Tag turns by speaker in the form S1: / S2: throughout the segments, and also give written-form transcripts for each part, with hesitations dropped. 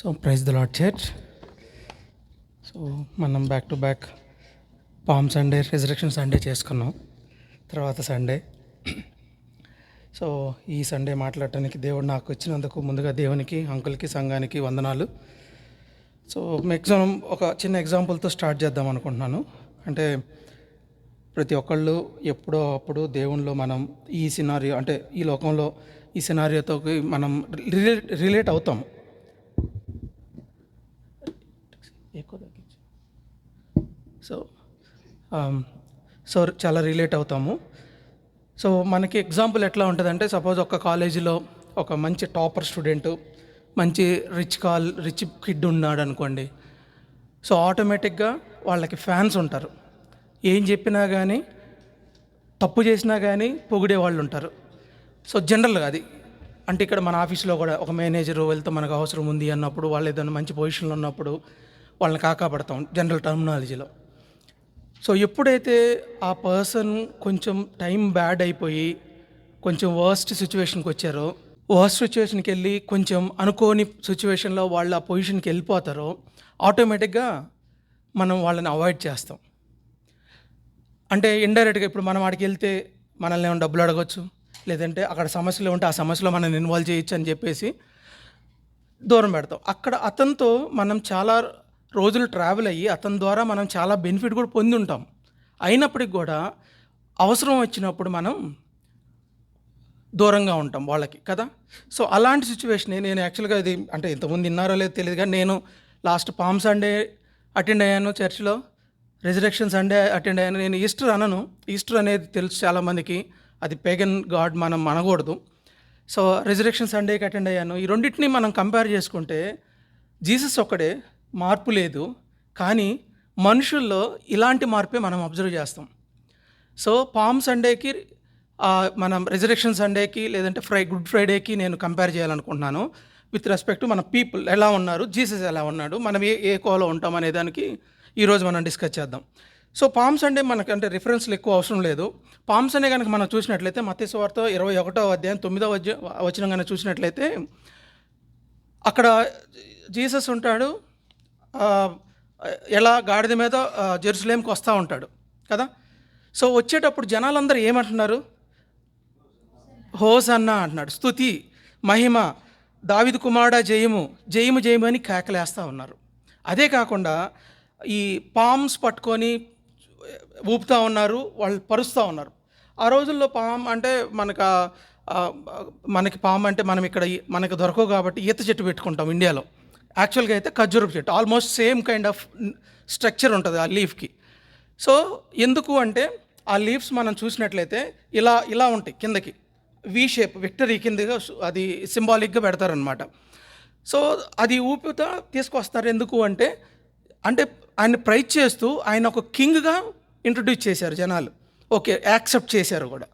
S1: So praise the lord church. So మనం back to back palm Sunday, resurrection Sunday చేసుకున్నాం. తర్వాత Sunday. So ఈ Sunday మాట్లాడటానికి దేవుడు నాకు వచ్చినందుకు ముందుగా దేవునికి, అంకుల్కి, సంఘానికి వందనాలు. సో ఒక చిన్న ఎగ్జాంపుల్తో స్టార్ట్ చేద్దాం అనుకుంటున్నాను. అంటే ప్రతి ఒక్కళ్ళు ఎప్పుడో అప్పుడు దేవునిలో మనం ఈ సినారియో, అంటే ఈ లోకంలో ఈ సినారియోతో మనం రిలేట్ అవుతాం. సో చాలా రిలేట్ అవుతాము. సో మనకి ఎగ్జాంపుల్ ఎట్లా ఉంటుందంటే, సపోజ్ ఒక కాలేజీలో ఒక మంచి టాపర్ స్టూడెంట్, మంచి రిచ్ కిడ్ ఉన్నాడు అనుకోండి. సో ఆటోమేటిక్గా వాళ్ళకి ఫ్యాన్స్ ఉంటారు. ఏం చెప్పినా కానీ, తప్పు చేసినా కానీ పొగిడే వాళ్ళు ఉంటారు. సో జనరల్గా అది అంటే ఇక్కడ మన ఆఫీస్లో కూడా ఒక మేనేజరు వెళ్తే మనకు అవసరం ఉంది అన్నప్పుడు, వాళ్ళు ఏదైనా మంచి పొజిషన్లో ఉన్నప్పుడు వాళ్ళని కాకాపడతాం జనరల్ టర్మినాలజీలో. సో ఎప్పుడైతే ఆ పర్సన్ కొంచెం టైం బ్యాడ్ అయిపోయి కొంచెం వర్స్ట్ సిచ్యువేషన్కి వచ్చారో, వర్స్ట్ సిచ్యువేషన్కి వెళ్ళి కొంచెం అనుకోని సిచ్యువేషన్లో వాళ్ళు ఆ పొజిషన్కి వెళ్ళిపోతారో, ఆటోమేటిక్గా మనం వాళ్ళని అవాయిడ్ చేస్తాం. అంటే ఇండైరెక్ట్గా ఇప్పుడు మనం ఆడికి వెళ్తే మనల్ని ఏమైనా డబ్బులు అడగచ్చు, లేదంటే అక్కడ సమస్యలు ఉంటే ఆ సమస్యలో మనం ఇన్వాల్వ్ చేయొచ్చు అని చెప్పేసి దూరం పెడతాం. అక్కడ అతనితో మనం చాలా రోజులు ట్రావెల్ అయ్యి అతని ద్వారా మనం చాలా బెనిఫిట్ కూడా పొంది ఉంటాం. అయినప్పటికి కూడా అవసరం వచ్చినప్పుడు మనం దూరంగా ఉంటాం వాళ్ళకి కదా. సో అలాంటి సిచ్యువేషన్ నేను యాక్చువల్గా ఇది అంటే ఇంతకుముందు విన్నారో లేదో తెలియదు, కానీ నేను లాస్ట్ పామ్ సండే అటెండ్ అయ్యాను చర్చ్లో, రిజరెక్షన్ సండే అటెండ్ అయ్యాను. నేను ఈస్టర్ అనను, ఈస్టర్ అనేది తెలుసు చాలామందికి, అది పేగన్ గాడ్, మనం అనకూడదు. సో రిజరెక్షన్ సండేకి అటెండ్ అయ్యాను. ఈ రెండింటిని మనం కంపేర్ చేసుకుంటే జీసస్ ఒక్కడే, మార్పు లేదు. కానీ మనుషుల్లో ఇలాంటి మార్పే మనం అబ్జర్వ్ చేస్తాం. సో పామ్ సండేకి మనం రిజరెక్షన్ సండేకి లేదంటే గుడ్ ఫ్రైడేకి నేను కంపేర్ చేయాలనుకుంటున్నాను. విత్ రెస్పెక్ట్ మన పీపుల్ ఎలా ఉన్నారు, జీసస్ ఎలా ఉన్నాడు, మనం ఏ కోలో ఉంటాం అనే దానికి ఈరోజు మనం డిస్కస్ చేద్దాం. సో పామ్ సండే మనకంటే రిఫరెన్స్లు ఎక్కువ అవసరం లేదు. పామ్ సండే కనుక మనం చూసినట్లయితే మత్తయి సువార్త 21వ అధ్యాయం 9వ వచనం కనుక చూసినట్లయితే అక్కడ జీసస్ ఉంటాడు, ఎలా గాడిద మీద జెరూసలేంకి వస్తూ ఉంటాడు కదా. సో వచ్చేటప్పుడు జనాలందరూ ఏమంటున్నారు? హోసన్నా అంటున్నాడు, స్తుతి, మహిమ, దావీదు కుమారుడా జయము, జయము జయము అని కేకలేస్తూ ఉన్నారు. అదే కాకుండా ఈ పామ్స్ పట్టుకొని ఊపుతూ ఉన్నారు, వాళ్ళు పరుస్తూ ఉన్నారు. ఆ రోజుల్లో పామ్ అంటే మనకి పామ్ అంటే మనం ఇక్కడ మనకు దొరకవు కాబట్టి ఈత చెట్టు పెట్టుకుంటాం ఇండియాలో. యాక్చువల్గా అయితే ఖర్జూరపు చెట్టు, almost same kind of structure ఉంటుంది ఆ లీఫ్కి. సో ఎందుకు అంటే ఆ లీవ్స్ మనం చూసినట్లయితే ఇలా ఉంటాయి, కిందకి వి షేప్, విక్టరీ కిందగా అది సింబాలిక్గా పెడతారనమాట. సో అది ఊపుతా తీసుకొస్తారు. ఎందుకు అంటే ఆయన ప్రైజ్ చేస్తూ ఆయన ఒక కింగ్గా ఇంట్రడ్యూస్ చేశారు జనాలు. ఓకే, యాక్సెప్ట్ చేశారు కూడా.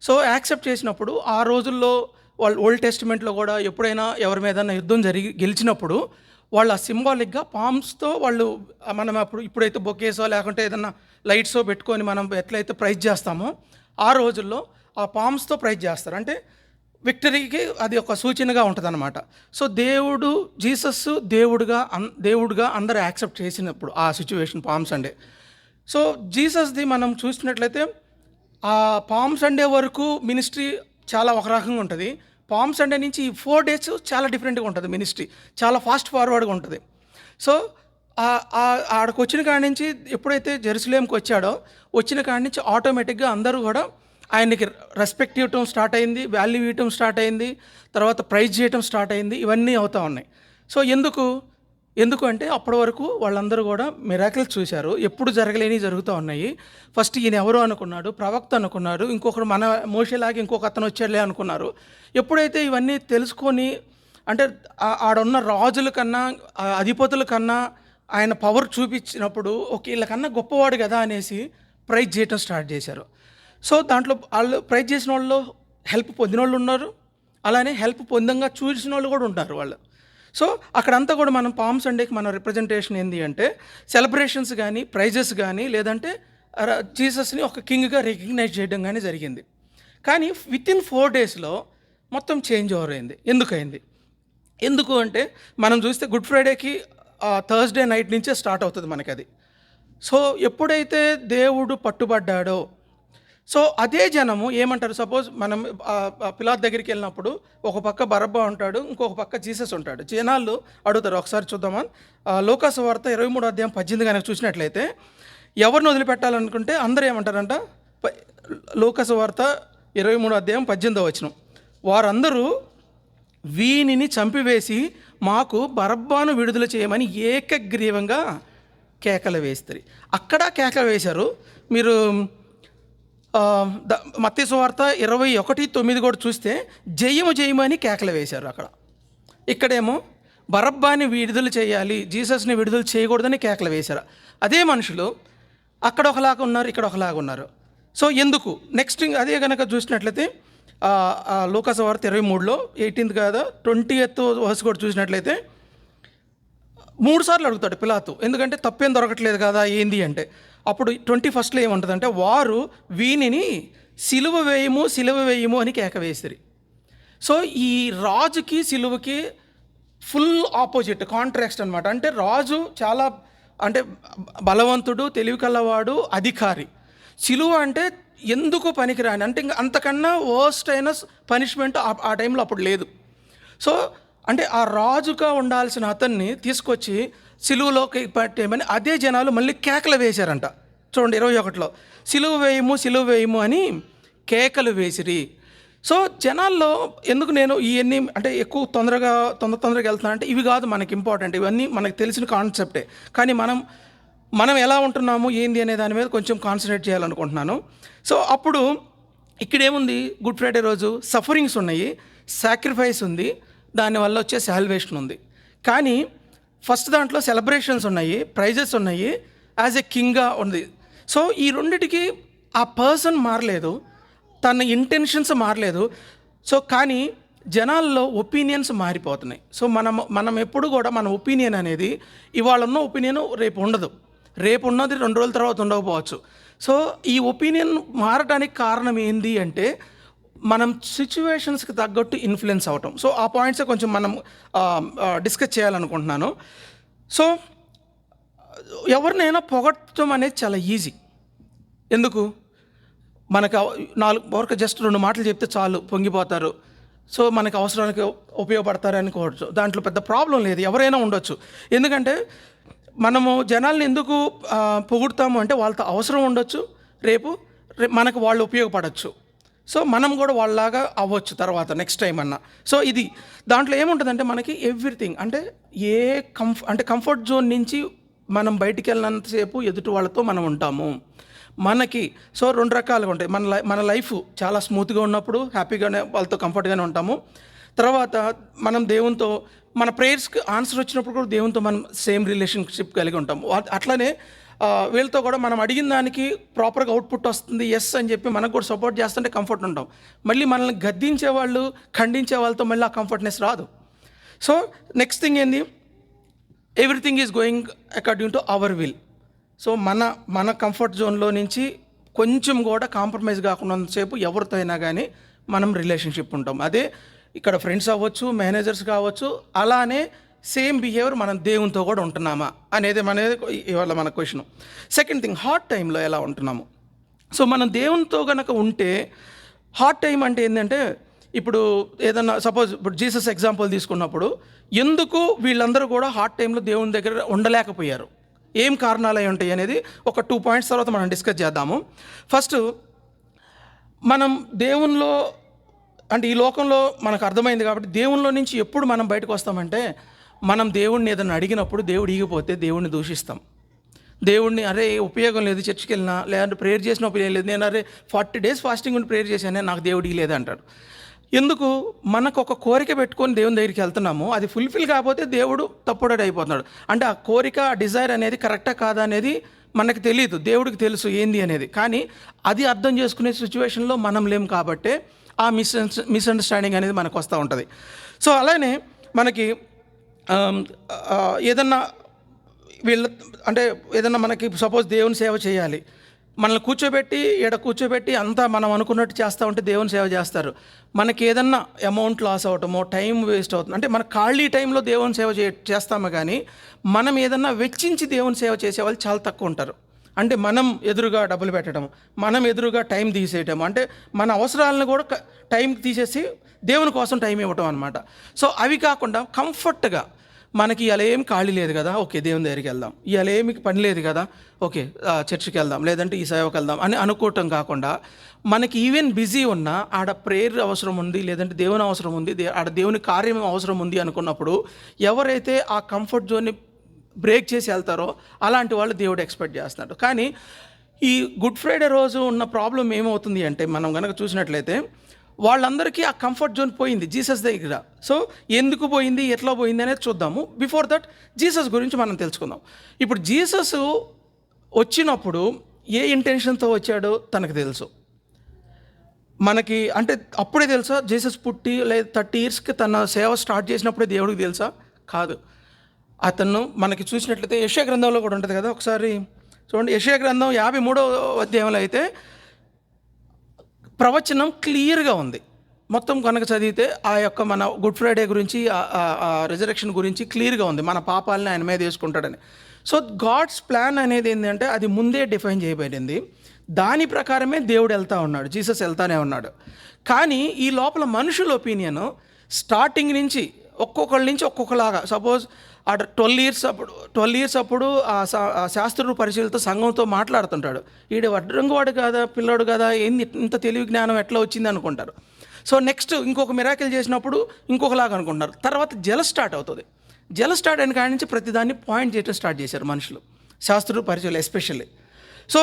S1: సో యాక్సెప్ట్ చేసినప్పుడు ఆ రోజుల్లో వాళ్ళు ఓల్డ్ టెస్టిమెంట్లో కూడా ఎప్పుడైనా ఎవరి మీద యుద్ధం గెలిచినప్పుడు వాళ్ళు ఆ సింబాలిక్గా పామ్స్తో వాళ్ళు మనం ఇప్పుడైతే బొకేసో లేకుంటే ఏదన్నా లైట్సో పెట్టుకొని మనం ఎట్లయితే ప్రైజ్ చేస్తామో ఆ రోజుల్లో ఆ పామ్స్తో ప్రైజ్ చేస్తారు. అంటే విక్టరీకి అది ఒక సూచనగా ఉంటుంది అనమాట. సో జీసస్ దేవుడుగా అందరూ యాక్సెప్ట్ చేసినప్పుడు ఆ సిచ్యువేషన్ పామ్ సండే. సో జీసస్ది మనం చూసినట్లయితే ఆ పామ్ సండే వరకు మినిస్ట్రీ చాలా ఒక రకంగా ఉంటుంది. పామ్ సండే నుంచి ఈ 4 days చాలా డిఫరెంట్గా ఉంటుంది మినిస్ట్రీ, చాలా ఫాస్ట్ ఫార్వర్డ్గా ఉంటుంది. సో ఆడకు వచ్చిన కాడి నుంచి ఎప్పుడైతే జెరూసలేంకి వచ్చాడో, వచ్చిన కాడి నుంచి ఆటోమేటిక్గా అందరూ కూడా ఆయనకి రెస్పెక్ట్ ఇవ్వటం స్టార్ట్ అయింది, వాల్యూ ఇవ్వటం స్టార్ట్ అయింది, తర్వాత ప్రైజ్ చేయటం స్టార్ట్ అయింది. ఇవన్నీ అవుతూ ఉన్నాయి. సో ఎందుకు అంటే అప్పటి వరకు వాళ్ళందరూ కూడా మిరాకిల్స్ చూశారు, ఎప్పుడు జరగలేని జరుగుతూ ఉన్నాయి. ఫస్ట్ ఈయన ఎవరు అనుకున్నాడు, ప్రవక్త అనుకున్నాడు, ఇంకొకరు మన మోషేలాగా ఇంకొక అతను వచ్చాడులే అనుకున్నారు. ఎప్పుడైతే ఇవన్నీ తెలుసుకొని, అంటే ఆడున్న రాజుల కన్నా అధిపతుల కన్నా ఆయన పవర్ చూపించినప్పుడు ఓకే వీళ్ళకన్నా గొప్పవాడు కదా అనేసి ప్రైజ్ చేయటం స్టార్ట్ చేశారు. సో దాంట్లో వాళ్ళు ప్రైజ్ చేసిన వాళ్ళు హెల్ప్ పొందిన వాళ్ళు ఉన్నారు, అలానే హెల్ప్ పొందంగా చూసిన వాళ్ళు కూడా ఉంటారు వాళ్ళు. సో అక్కడంతా కూడా మనం పామ్ సండేకి మన రిప్రజెంటేషన్ ఏంటి అంటే సెలబ్రేషన్స్ కానీ, ప్రైజెస్ కానీ, లేదంటే జీసస్ని ఒక కింగ్గా రికగ్నైజ్ చేయడం కానీ జరిగింది. కానీ విత్ ఇన్ 4 days మొత్తం చేంజ్ ఓవర్ అయింది. ఎందుకైంది? ఎందుకు అంటే మనం చూస్తే గుడ్ ఫ్రైడేకి థర్స్‌డే నైట్ నుంచే స్టార్ట్ అవుతుంది మనకది. సో ఎప్పుడైతే దేవుడు పట్టుబడ్డాడో, సో అదే జనము ఏమంటారు, సపోజ్ మనం పిలాతు దగ్గరికెళ్ళినప్పుడు ఒక పక్క బరబ్బా ఉంటాడు, ఇంకొక పక్క జీసస్ ఉంటాడు. జనాలు అడుగుతారు, ఒకసారి చూద్దామా? లూకాసు వార్త 23 అధ్యాయం 18 గనక చూసినట్లయితే, ఎవరిని వదిలిపెట్టాలనుకుంటే అందరూ ఏమంటారంట? ప లూకాసు వార్త 23 అధ్యాయం 18వ వచనం. వారందరూ వీనిని చంపివేసి మాకు బరబ్బాను విడుదల చేయమని ఏకగ్రీవంగా కేకలు వేస్తారు. అక్కడ కేకలు వేశారు. మీరు మత్తయి సువార్త 21:9 కూడా చూస్తే జయము జయము అని కేకలు వేశారు అక్కడ. ఇక్కడేమో బరబ్బాని విడుదల చేయాలి, జీసస్ని విడుదల చేయకూడదని కేకలు వేశారు. అదే మనుషులు అక్కడ ఒకలాగా ఉన్నారు, ఇక్కడ ఒకలాగా ఉన్నారు. సో ఎందుకు? నెక్స్ట్ అదే కనుక చూసినట్లయితే లూకాసు వార్త 23లో 18th కాదా 20th వర్స్ కూడా చూసినట్లయితే 3 సార్లు అడుగుతాడు పిలాతు. ఎందుకంటే తప్పేం దొరకట్లేదు కదా ఏంది అంటే, అప్పుడు 21లో ఏముంటుందంటే, వారు వీనిని సిలువ వేయము అని కేక వేసిరి. సో ఈ రాజుకి సిలువకి ఫుల్ ఆపోజిట్, కాంట్రాక్స్ట్ అనమాట. అంటే రాజు చాలా అంటే బలవంతుడు, తెలివి కల్లవాడు, అధికారి. సిలువ అంటే ఎందుకు పనికిరాని, అంటే ఇంకా అంతకన్నా వర్స్ట్ అయిన పనిష్మెంట్ ఆ టైంలో అప్పుడు లేదు. సో అంటే ఆ రాజుగా ఉండాల్సిన అతన్ని తీసుకొచ్చి సిలువలోకి పట్టేయమని అదే జనాలు మళ్ళీ కేకలు వేశారంట. చూడండి 21లో, సిలువ వేయము అని కేకలు వేసిరి. సో జనాల్లో ఎందుకు నేను ఇవన్నీ అంటే ఎక్కువ తొందరగా వెళ్తున్నానంటే, ఇవి కాదు మనకి ఇంపార్టెంట్, ఇవన్నీ మనకు తెలిసిన కాన్సెప్టే. కానీ మనం ఎలా ఉంటున్నాము ఏంది అనే దాని మీద కొంచెం కాన్సన్ట్రేట్ చేయాలనుకుంటున్నాను. సో అప్పుడు ఇక్కడేముంది, గుడ్ ఫ్రైడే రోజు సఫరింగ్స్ ఉన్నాయి, సాక్రిఫైస్ ఉంది, దానివల్ల వచ్చే సాల్వేషన్ ఉంది. కానీ ఫస్ట్ దాంట్లో సెలబ్రేషన్స్ ఉన్నాయి, ప్రైజెస్ ఉన్నాయి, యాజ్ ఎ కింగ్గా ఉంది. సో ఈ రెండిటికి ఆ పర్సన్ మారలేదు, తన ఇంటెన్షన్స్ మారలేదు. సో కానీ జనాల్లో ఒపీనియన్స్ మారిపోతున్నాయి. సో మనం ఎప్పుడు కూడా మన ఒపీనియన్ అనేది ఇవాళ ఉన్న ఒపీనియన్ రేపు ఉండదు, రేపు ఉన్నది 2 రోజుల తర్వాత ఉండకపోవచ్చు. సో ఈ ఒపీనియన్ మారడానికి కారణం ఏంది అంటే, మనం సిచ్యువేషన్స్కి తగ్గట్టు ఇన్ఫ్లుయెన్స్ అవటం. సో ఆ పాయింట్సే కొంచెం మనం డిస్కస్ చేయాలనుకుంటున్నాను. సో ఎవరినైనా పొగట్టడం అనేది చాలా ఈజీ. ఎందుకు? మనకు 4 జస్ట్ 2 మాటలు చెప్తే చాలు, పొంగిపోతారు. సో మనకు అవసరానికి ఉపయోగపడతారు అనుకోవచ్చు, దాంట్లో పెద్ద ప్రాబ్లం లేదు, ఎవరైనా ఉండొచ్చు. ఎందుకంటే మనము జనాల్ని ఎందుకు పొగుడుతాము అంటే, వాళ్ళతో అవసరం ఉండొచ్చు, రేపు మనకు వాళ్ళు ఉపయోగపడవచ్చు. సో మనం కూడా వాళ్ళలాగా అవ్వచ్చు తర్వాత నెక్స్ట్ టైం అన్నా. సో ఇది దాంట్లో ఏముంటుందంటే, మనకి ఎవ్రీథింగ్ అంటే కంఫర్ట్ జోన్ నుంచి మనం బయటికి వెళ్ళినంతసేపు ఎదుటి వాళ్ళతో మనం ఉంటాము. మనకి సో 2 రకాలుగా ఉంటాయి. మన లైఫ్ చాలా స్మూత్గా ఉన్నప్పుడు హ్యాపీగానే వాళ్ళతో కంఫర్ట్గానే ఉంటాము. తర్వాత మనం దేవునితో మన ప్రేయర్స్కి ఆన్సర్ వచ్చినప్పుడు కూడా దేవునితో మనం సేమ్ రిలేషన్షిప్ కలిగి ఉంటాము. అట్లనే వీళ్ళతో కూడా మనం అడిగిన దానికి ప్రాపర్గా అవుట్పుట్ వస్తుంది, ఎస్ అని చెప్పి మనకు కూడా సపోర్ట్ చేస్తుంటే కంఫర్ట్ ఉంటాం. మళ్ళీ మనల్ని గద్దించే వాళ్ళు, ఖండించే వాళ్ళతో మళ్ళీ ఆ కంఫర్ట్నెస్ రాదు. సో నెక్స్ట్ థింగ్ ఏంది, everything is going according to our will. So మన కంఫర్ట్ జోన్లో నుంచి కొంచెం కూడా కాంప్రమైజ్ కాకున్నంతసేపు ఎవరితో అయినా కానీ మనం రిలేషన్షిప్ ఉంటాం. అదే ఇక్కడ ఫ్రెండ్స్ అవ్వచ్చు, మేనేజర్స్ కావచ్చు, అలానే సేమ్ బిహేవియర్ మనం దేవునితో కూడా ఉంటున్నామా అనేది ఇవాళ మన క్వశ్చన్. సెకండ్ థింగ్, హార్డ్ టైంలో ఎలా ఉంటున్నాము. సో మనం దేవునితో కనుక ఉంటే, హార్డ్ టైం అంటే ఏంటంటే, ఇప్పుడు ఏదన్నా సపోజ్ ఇప్పుడు జీసస్ ఎగ్జాంపుల్ తీసుకున్నప్పుడు ఎందుకు వీళ్ళందరూ కూడా హార్డ్ టైంలో దేవుని దగ్గర ఉండలేకపోయారు, ఏం కారణాలు అయి ఉంటాయి అనేది ఒక 2 పాయింట్స్ తర్వాత మనం డిస్కస్ చేద్దాము. ఫస్ట్, మనం దేవునిలో అంటే ఈ లోకంలో మనకు అర్థమైంది కాబట్టి దేవునిలో నుంచి ఎప్పుడు మనం బయటకు వస్తామంటే, మనం దేవుడిని ఏదైనా అడిగినప్పుడు దేవుడు ఈగిపోతే దేవుడిని దూషిస్తాం. దేవుడిని అరే ఉపయోగం లేదు, చర్చికి వెళ్ళినా లేదంటే ప్రేయర్ చేసిన ఉపయోగం లేదు, నేను అరే 40 days ఫాస్టింగ్ ఉండి ప్రేయర్ చేశానే నాకు దేవుడికి లేదు అంటాడు. ఎందుకు? మనకు ఒక కోరిక పెట్టుకొని దేవుని దగ్గరికి వెళ్తున్నాము, అది ఫుల్ఫిల్ కాకపోతే దేవుడు తప్పుడోడు అయిపోతున్నాడు. అంటే ఆ కోరిక, ఆ డిజైర్ అనేది కరెక్టా కాదా అనేది మనకు తెలియదు, దేవుడికి తెలుసు ఏంది అనేది. కానీ అది అర్థం చేసుకునే సిచ్యువేషన్లో మనం లేం కాబట్టి ఆ మిస్అండర్స్టాండింగ్ అనేది మనకు వస్తూ ఉంటుంది. సో అలానే మనకి ఏదన్నా ఏదన్నా మనకి సపోజ్ దేవుని సేవ చేయాలి, మనల్ని కూర్చోబెట్టి అంతా మనం అనుకున్నట్టు చేస్తూ ఉంటే దేవుని సేవ చేస్తారు. మనకి ఏదన్నా అమౌంట్ లాస్ అవటమో, టైం వేస్ట్ అవుతుంది అంటే మన ఖాళీ టైంలో దేవుని సేవ చేస్తాము, కానీ మనం ఏదన్నా వెచ్చించి దేవుని సేవ చేసేవాళ్ళు చాలా తక్కువ ఉంటారు. అంటే మనం ఎదురుగా డబ్బులు పెట్టడం, మనం ఎదురుగా టైం తీసేయటం, అంటే మన అవసరాలను కూడా టైం తీసేసి దేవుని కోసం టైం ఇవ్వటం అనమాట. సో అవి కాకుండా కంఫర్ట్గా మనకి ఇలా ఏం ఖాళీ లేదు కదా, ఓకే దేవుని దగ్గరికి వెళ్దాం, ఇలా ఏమి పని లేదు కదా, ఓకే చర్చికి వెళ్దాం, లేదంటే ఈ సేవకి వెళ్దాం అని అనుకోవటం కాకుండా, మనకి ఈవెన్ బిజీ ఉన్నా ఆడ ప్రేయర్ అవసరం ఉంది, లేదంటే దేవుని అవసరం ఉంది, ఆడ దేవుని కార్యం అవసరం ఉంది అనుకున్నప్పుడు ఎవరైతే ఆ కంఫర్ట్ జోన్ని బ్రేక్ చేసి వెళ్తారో అలాంటి వాళ్ళు దేవుడు ఎక్స్పెక్ట్ చేస్తున్నాడు. కానీ ఈ గుడ్ ఫ్రైడే రోజు ఉన్న ప్రాబ్లం ఏమవుతుంది అంటే, మనం కనుక చూసినట్లయితే వాళ్ళందరికీ ఆ కంఫర్ట్ జోన్ పోయింది జీసస్ దగ్గర. సో ఎందుకు పోయింది, ఎట్లా పోయింది అనేది చూద్దాము. బిఫోర్ దట్ జీసస్ గురించి మనం తెలుసుకుందాం. ఇప్పుడు జీసస్ వచ్చినప్పుడు ఏ ఇంటెన్షన్తో వచ్చాడో తనకు తెలుసు. మనకి అంటే అప్పుడే తెలుసా జీసస్ పుట్టి లేదా 30 yearsకి తన సేవ స్టార్ట్ చేసినప్పుడే దేవుడికి తెలుసా? కాదు. అతను మనకి చూసినట్లయితే యెషయా గ్రంథంలో కూడా ఉంటుంది కదా, ఒకసారి చూడండి. యెషయా గ్రంథం 53వ అధ్యాయంలో అయితే ప్రవచనం క్లియర్గా ఉంది. మొత్తం కనుక చదివితే ఆ యొక్క మన గుడ్ ఫ్రైడే గురించి, రిజరెక్షన్ గురించి క్లియర్గా ఉంది. మన పాపాలని ఆయన మీద వేసుకుంటాడని. సో గాడ్స్ ప్లాన్ అనేది ఏంటంటే అది ముందే డిఫైన్ చేయబడింది. దాని ప్రకారమే దేవుడు వెళ్తూ ఉన్నాడు, జీసస్ వెళ్తానే ఉన్నాడు. కానీ ఈ లోపల మనుషుల ఒపీనియన్ స్టార్టింగ్ నుంచి ఒక్కొక్కళ్ళ నుంచి ఒక్కొక్కలాగా, సపోజ్ 12 years అప్పుడు ఆ శాస్త్రుడు పరిశీలితో సంఘంతో మాట్లాడుతుంటాడు. ఈడు వడ్రంగువాడు కదా, పిల్లాడు కదా, ఏంది ఇంత తెలివి జ్ఞానం ఎట్లా వచ్చింది అనుకుంటారు. సో నెక్స్ట్ ఇంకొక మిరాకిల్ చేసినప్పుడు ఇంకొకలాగా అనుకుంటారు. తర్వాత జల స్టార్ట్ అవుతుంది. జల స్టార్ట్ అయిన కాడి నుంచి ప్రతిదాన్ని పాయింట్ చేయడం స్టార్ట్ చేశారు మనుషులు, శాస్త్రుడు పరిశీలి ఎస్పెషల్లీ. సో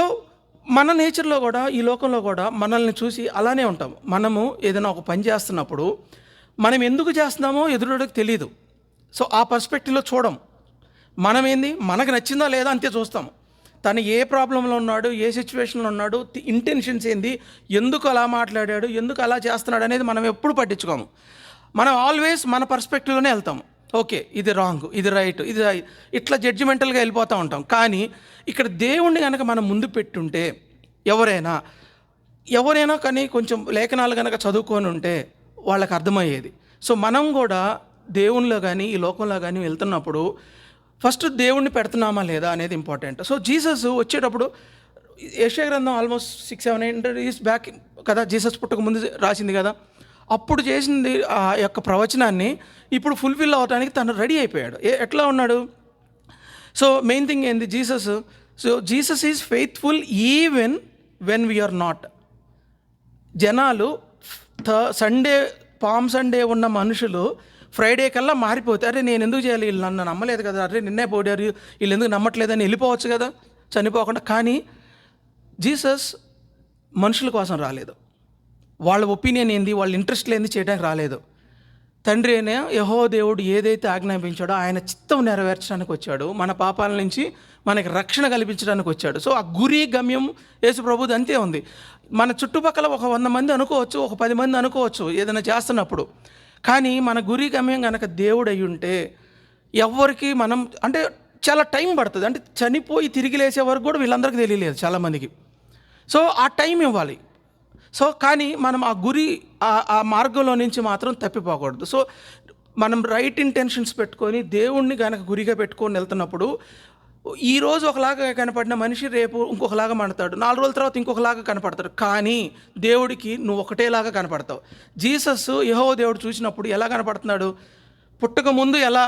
S1: మన నేచర్లో కూడా, ఈ లోకంలో కూడా మనల్ని చూసి అలానే ఉంటాము. మనము ఏదైనా ఒక పని చేస్తున్నప్పుడు మనం ఎందుకు చేస్తున్నామో ఎదురుడికి తెలియదు. సో ఆ పర్స్పెక్టివ్లో చూడం. మనం ఏంది, మనకు నచ్చిందా లేదా అంతే చూస్తాము. తను ఏ ప్రాబ్లంలో ఉన్నాడు, ఏ సిచ్యువేషన్లో ఉన్నాడు, ఇంటెన్షన్స్ ఏంది, ఎందుకు అలా మాట్లాడాడు, ఎందుకు అలా చేస్తున్నాడు అనేది మనం ఎప్పుడు పట్టించుకోము. మనం ఆల్వేస్ మన పర్స్పెక్టివ్లోనే వెళ్తాము. ఓకే ఇది రాంగ్, ఇది రైట్, ఇది ఇట్లా జడ్జిమెంటల్గా వెళ్ళిపోతూ ఉంటాం. కానీ ఇక్కడ దేవుణ్ణి కనుక మనం ముందు పెట్టుంటే, ఎవరైనా కానీ కొంచెం లేఖనాలు కనుక చదువుకొని ఉంటే వాళ్ళకి అర్థమయ్యేది. సో మనం కూడా దేవునిలో కానీ ఈ లోకంలో కానీ వెళ్తున్నప్పుడు ఫస్ట్ దేవుణ్ణి పెడుతున్నామా లేదా అనేది ఇంపార్టెంట్. సో జీసస్ వచ్చేటప్పుడు యెషయా గ్రంథం ఆల్మోస్ట్ 600-700 years బ్యాక్ కదా, జీసస్ పుట్టక ముందు రాసింది కదా. అప్పుడు చేసింది ఆ యొక్క ప్రవచనాన్ని ఇప్పుడు ఫుల్ఫిల్ అవ్వడానికి తను రెడీ అయిపోయాడు. ఎట్లా ఉన్నాడు? సో మెయిన్ థింగ్ ఏంది, Jesus is faithful even when we are not. జనాలు పామ్ సండే ఉన్న మనుషులు ఫ్రైడే కల్లా మారిపోతే, అరే నేను ఎందుకు చేయాలి, వీళ్ళు నన్ను నమ్మలేదు కదా, అరే నిన్నే పోయారు, వీళ్ళు ఎందుకు నమ్మట్లేదని వెళ్ళిపోవచ్చు కదా చనిపోకుండా. కానీ జీసస్ మనుషుల కోసం రాలేదు. వాళ్ళ ఒపీనియన్ ఏంది, వాళ్ళ ఇంట్రెస్ట్ లేనిది చేయడానికి రాలేదు. తండ్రి అయిన యెహోవా దేవుడు ఏదైతే ఆజ్ఞాపించాడో ఆయన చిత్తం నెరవేర్చడానికి వచ్చాడు. మన పాపాల నుంచి మనకి రక్షణ కల్పించడానికి వచ్చాడు. సో ఆ గురి గమ్యం యేసు ప్రభుది అంతే ఉంది. మన చుట్టుపక్కల ఒక 100 మంది అనుకోవచ్చు, ఒక 10 మంది అనుకోవచ్చు ఏదైనా చేస్తున్నప్పుడు. కానీ మన గురి గమ్యం కనుక దేవుడు అయి ఉంటే ఎవరికి మనం అంటే చాలా టైం పడుతుంది. అంటే చనిపోయి తిరిగి లేసే వరకు కూడా వీళ్ళందరికీ తెలియలేదు చాలామందికి. సో ఆ టైం ఇవ్వాలి. సో కానీ మనం ఆ గురి ఆ మార్గంలో నుంచి మాత్రం తప్పిపోకూడదు. సో మనం రైట్ ఇంటెన్షన్స్ పెట్టుకొని దేవుణ్ణి కనుక గురిగా పెట్టుకొని వెళ్తున్నప్పుడు ఈరోజు ఒకలాగా కనపడిన మనిషి రేపు ఇంకొకలాగా మండతాడు, 4 రోజుల తర్వాత ఇంకొకలాగా కనపడతాడు. కానీ దేవుడికి నువ్వు ఒకటేలాగా కనపడతావు. జీసస్ యెహోవా దేవుడు చూసినప్పుడు ఎలా కనపడుతున్నాడు? పుట్టక ముందు ఎలా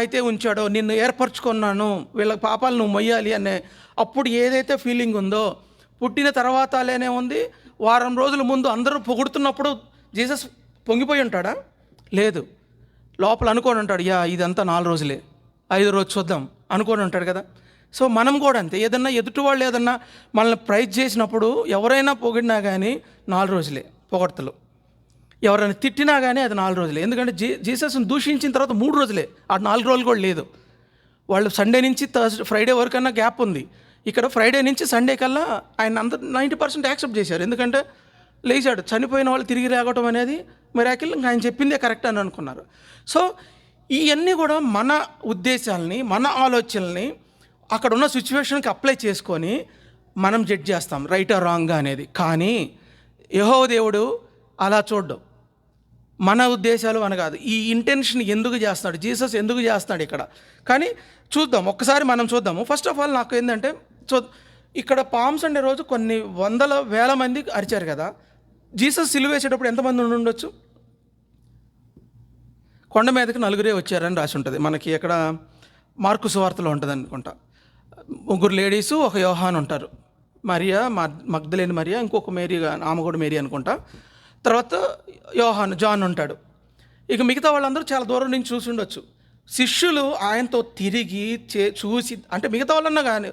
S1: అయితే ఉంచాడో, నిన్ను ఏర్పరచుకున్నాను, వీళ్ళ పాపాలు నువ్వు మొయ్యాలి అనే అప్పుడు ఏదైతే ఫీలింగ్ ఉందో, పుట్టిన తర్వాత అలానే ఉంది. వారం రోజుల ముందు అందరూ పొగుడుతున్నప్పుడు జీసస్ పొంగిపోయి ఉంటాడా? లేదు. లోపల అనుకొని ఉంటాడు, ఇదంతా 4 రోజులే, 5 రోజు చూద్దాం అనుకొని ఉంటాడు కదా. సో మనం కూడా అంతే. ఏదన్నా ఎదుటి వాళ్ళు ఏదన్నా మనల్ని ప్రైజ్ చేసినప్పుడు, ఎవరైనా పొగిడినా కానీ 4 రోజులే పొగడ్తలు. ఎవరైనా తిట్టినా కానీ అది 4 రోజులే. ఎందుకంటే జీసస్ని దూషించిన తర్వాత 3 రోజులే, ఆ 4 రోజులు కూడా లేదు. వాళ్ళు సండే నుంచి ఫ్రైడే వరకు అన్నా గ్యాప్ ఉంది. ఇక్కడ ఫ్రైడే నుంచి సండే కల్లా ఆయన అందరూ 90% యాక్సెప్ట్ చేశారు. ఎందుకంటే లేచాడు. చనిపోయిన వాళ్ళు తిరిగి రావటం అనేది మిరాకిల్, ఇంకా ఆయన చెప్పిందే కరెక్ట్ అని అనుకున్నారు. సో ఇవన్నీ కూడా మన ఉద్దేశాలని, మన ఆలోచనల్ని అక్కడ ఉన్న సిచ్యువేషన్కి అప్లై చేసుకొని మనం జడ్జ్ చేస్తాం రైట్ ఆర్ రాంగ్ అనేది. కానీ యెహోవా దేవుడు అలా చూడ్డం. మన ఉద్దేశాలు మన కాదు, ఈ ఇంటెన్షన్ ఎందుకు చేస్తున్నాడు, జీసస్ ఎందుకు చేస్తున్నాడు ఇక్కడ. కానీ చూద్దాం, ఒక్కసారి మనం చూద్దాము. ఫస్ట్ ఆఫ్ ఆల్ నాకు ఏంటంటే ఇక్కడ పామ్ సండే రోజు కొన్ని వందల వేల మంది అరిచారు కదా. జీసస్ సిలువ వేసేటప్పుడు ఎంతమంది ఉండొచ్చు? కొండ మీదకి 4 వచ్చారని రాసి ఉంటుంది మనకి. ఎక్కడ మార్కు సువార్తలో ఉంటుంది అనుకుంటా. 3 లేడీసు, ఒక యోహాన్ ఉంటారు. మరియా, మగ్దలేని మరియా, ఇంకొక మేరీ, ఆమె కూడా మేరీ అనుకుంటా. తర్వాత యోహాన్, జాన్ ఉంటాడు. ఇక మిగతా వాళ్ళందరూ చాలా దూరం నుంచి చూసి ఉండొచ్చు. శిష్యులు ఆయనతో తిరిగి చూసి, అంటే మిగతా వాళ్ళన్నా కానీ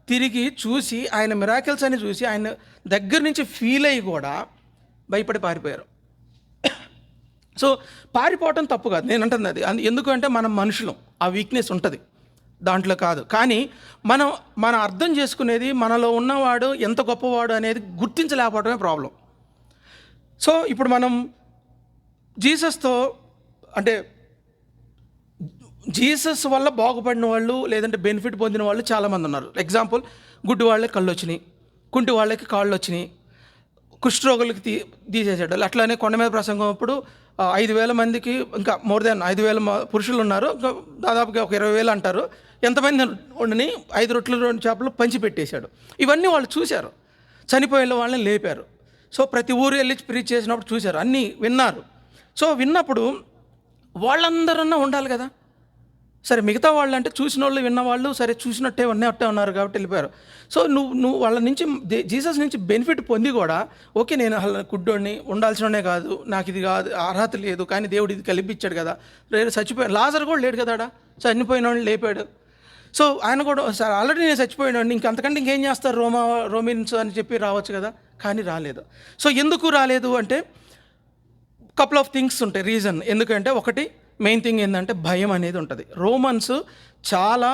S1: తిరిగి చూసి, ఆయన మిరాకిల్స్ అని చూసి ఆయన దగ్గర నుంచి ఫీల్ అయ్యి కూడా భయపడి పారిపోయారు. సో పారిపోవటం తప్పు కాదు, నేను అంటుంది అది. ఎందుకంటే మనం మనుషులం, ఆ వీక్నెస్ ఉంటుంది, దాంట్లో కాదు. కానీ మనం అర్థం చేసుకునేది మనలో ఉన్నవాడు ఎంత గొప్పవాడు అనేది గుర్తించలేకపోవడమే ప్రాబ్లం. సో ఇప్పుడు మనం జీసస్తో, అంటే జీసస్ వల్ల బాగుపడిన వాళ్ళు లేదంటే బెనిఫిట్ పొందిన వాళ్ళు చాలామంది ఉన్నారు. ఎగ్జాంపుల్, గుడ్డి వాళ్ళకి కళ్ళు వచ్చినాయి, కుంటి వాళ్ళకి కాళ్ళు వచ్చినాయి, కుష్ఠరోగులకి తీసేసాడు. అట్లానే కొండ మీద ప్రసంగం అప్పుడు 5,000 మందికి, ఇంకా మోర్ దాన్ 5,000 పురుషులు ఉన్నారు, ఇంకా దాదాపుగా ఒక 20,000 అంటారు. ఎంతమంది ఉండని 5 రొట్టెలు 2 చేపలు పంచిపెట్టేశాడు. ఇవన్నీ వాళ్ళు చూశారు. చనిపోయిన వాళ్ళని లేపారు. సో ప్రతి ఊరు వెళ్ళి ప్రీచ్ చేసినప్పుడు చూశారు, అన్నీ విన్నారు. సో విన్నప్పుడు వాళ్ళందరన్నా ఉండాలి కదా. సరే, మిగతా వాళ్ళు అంటే చూసిన వాళ్ళు విన్నవాళ్ళు సరే చూసినట్టే ఉన్నట్టే ఉన్నారు కాబట్టి వెళ్ళిపోయారు. సో నువ్వు వాళ్ళ నుంచి, జీసస్ నుంచి బెనిఫిట్ పొంది కూడా, ఓకే నేను కుడ్డోడిని, ఉండాల్సిననే కాదు, నాకు ఇది కాదు, అర్హత లేదు, కానీ దేవుడు ఇది కల్పించాడు కదా. రేపు చచ్చిపోయాడు, లాజర్ కూడా లేడు కదా, చనిపోయిన వాడిని లేపాడు. సో ఆయన కూడా సార్ ఆల్రెడీ నేను చచ్చిపోయాడు, ఇంకంతకంటే ఇంకేం చేస్తారు రోమిన్స్ అని చెప్పి రావచ్చు కదా, కానీ రాలేదు. సో ఎందుకు రాలేదు అంటే కపుల్ ఆఫ్ థింగ్స్ ఉంటాయి రీజన్. ఎందుకంటే ఒకటి మెయిన్ థింగ్ ఏంటంటే భయం అనేది ఉంటుంది. రోమన్స్ చాలా,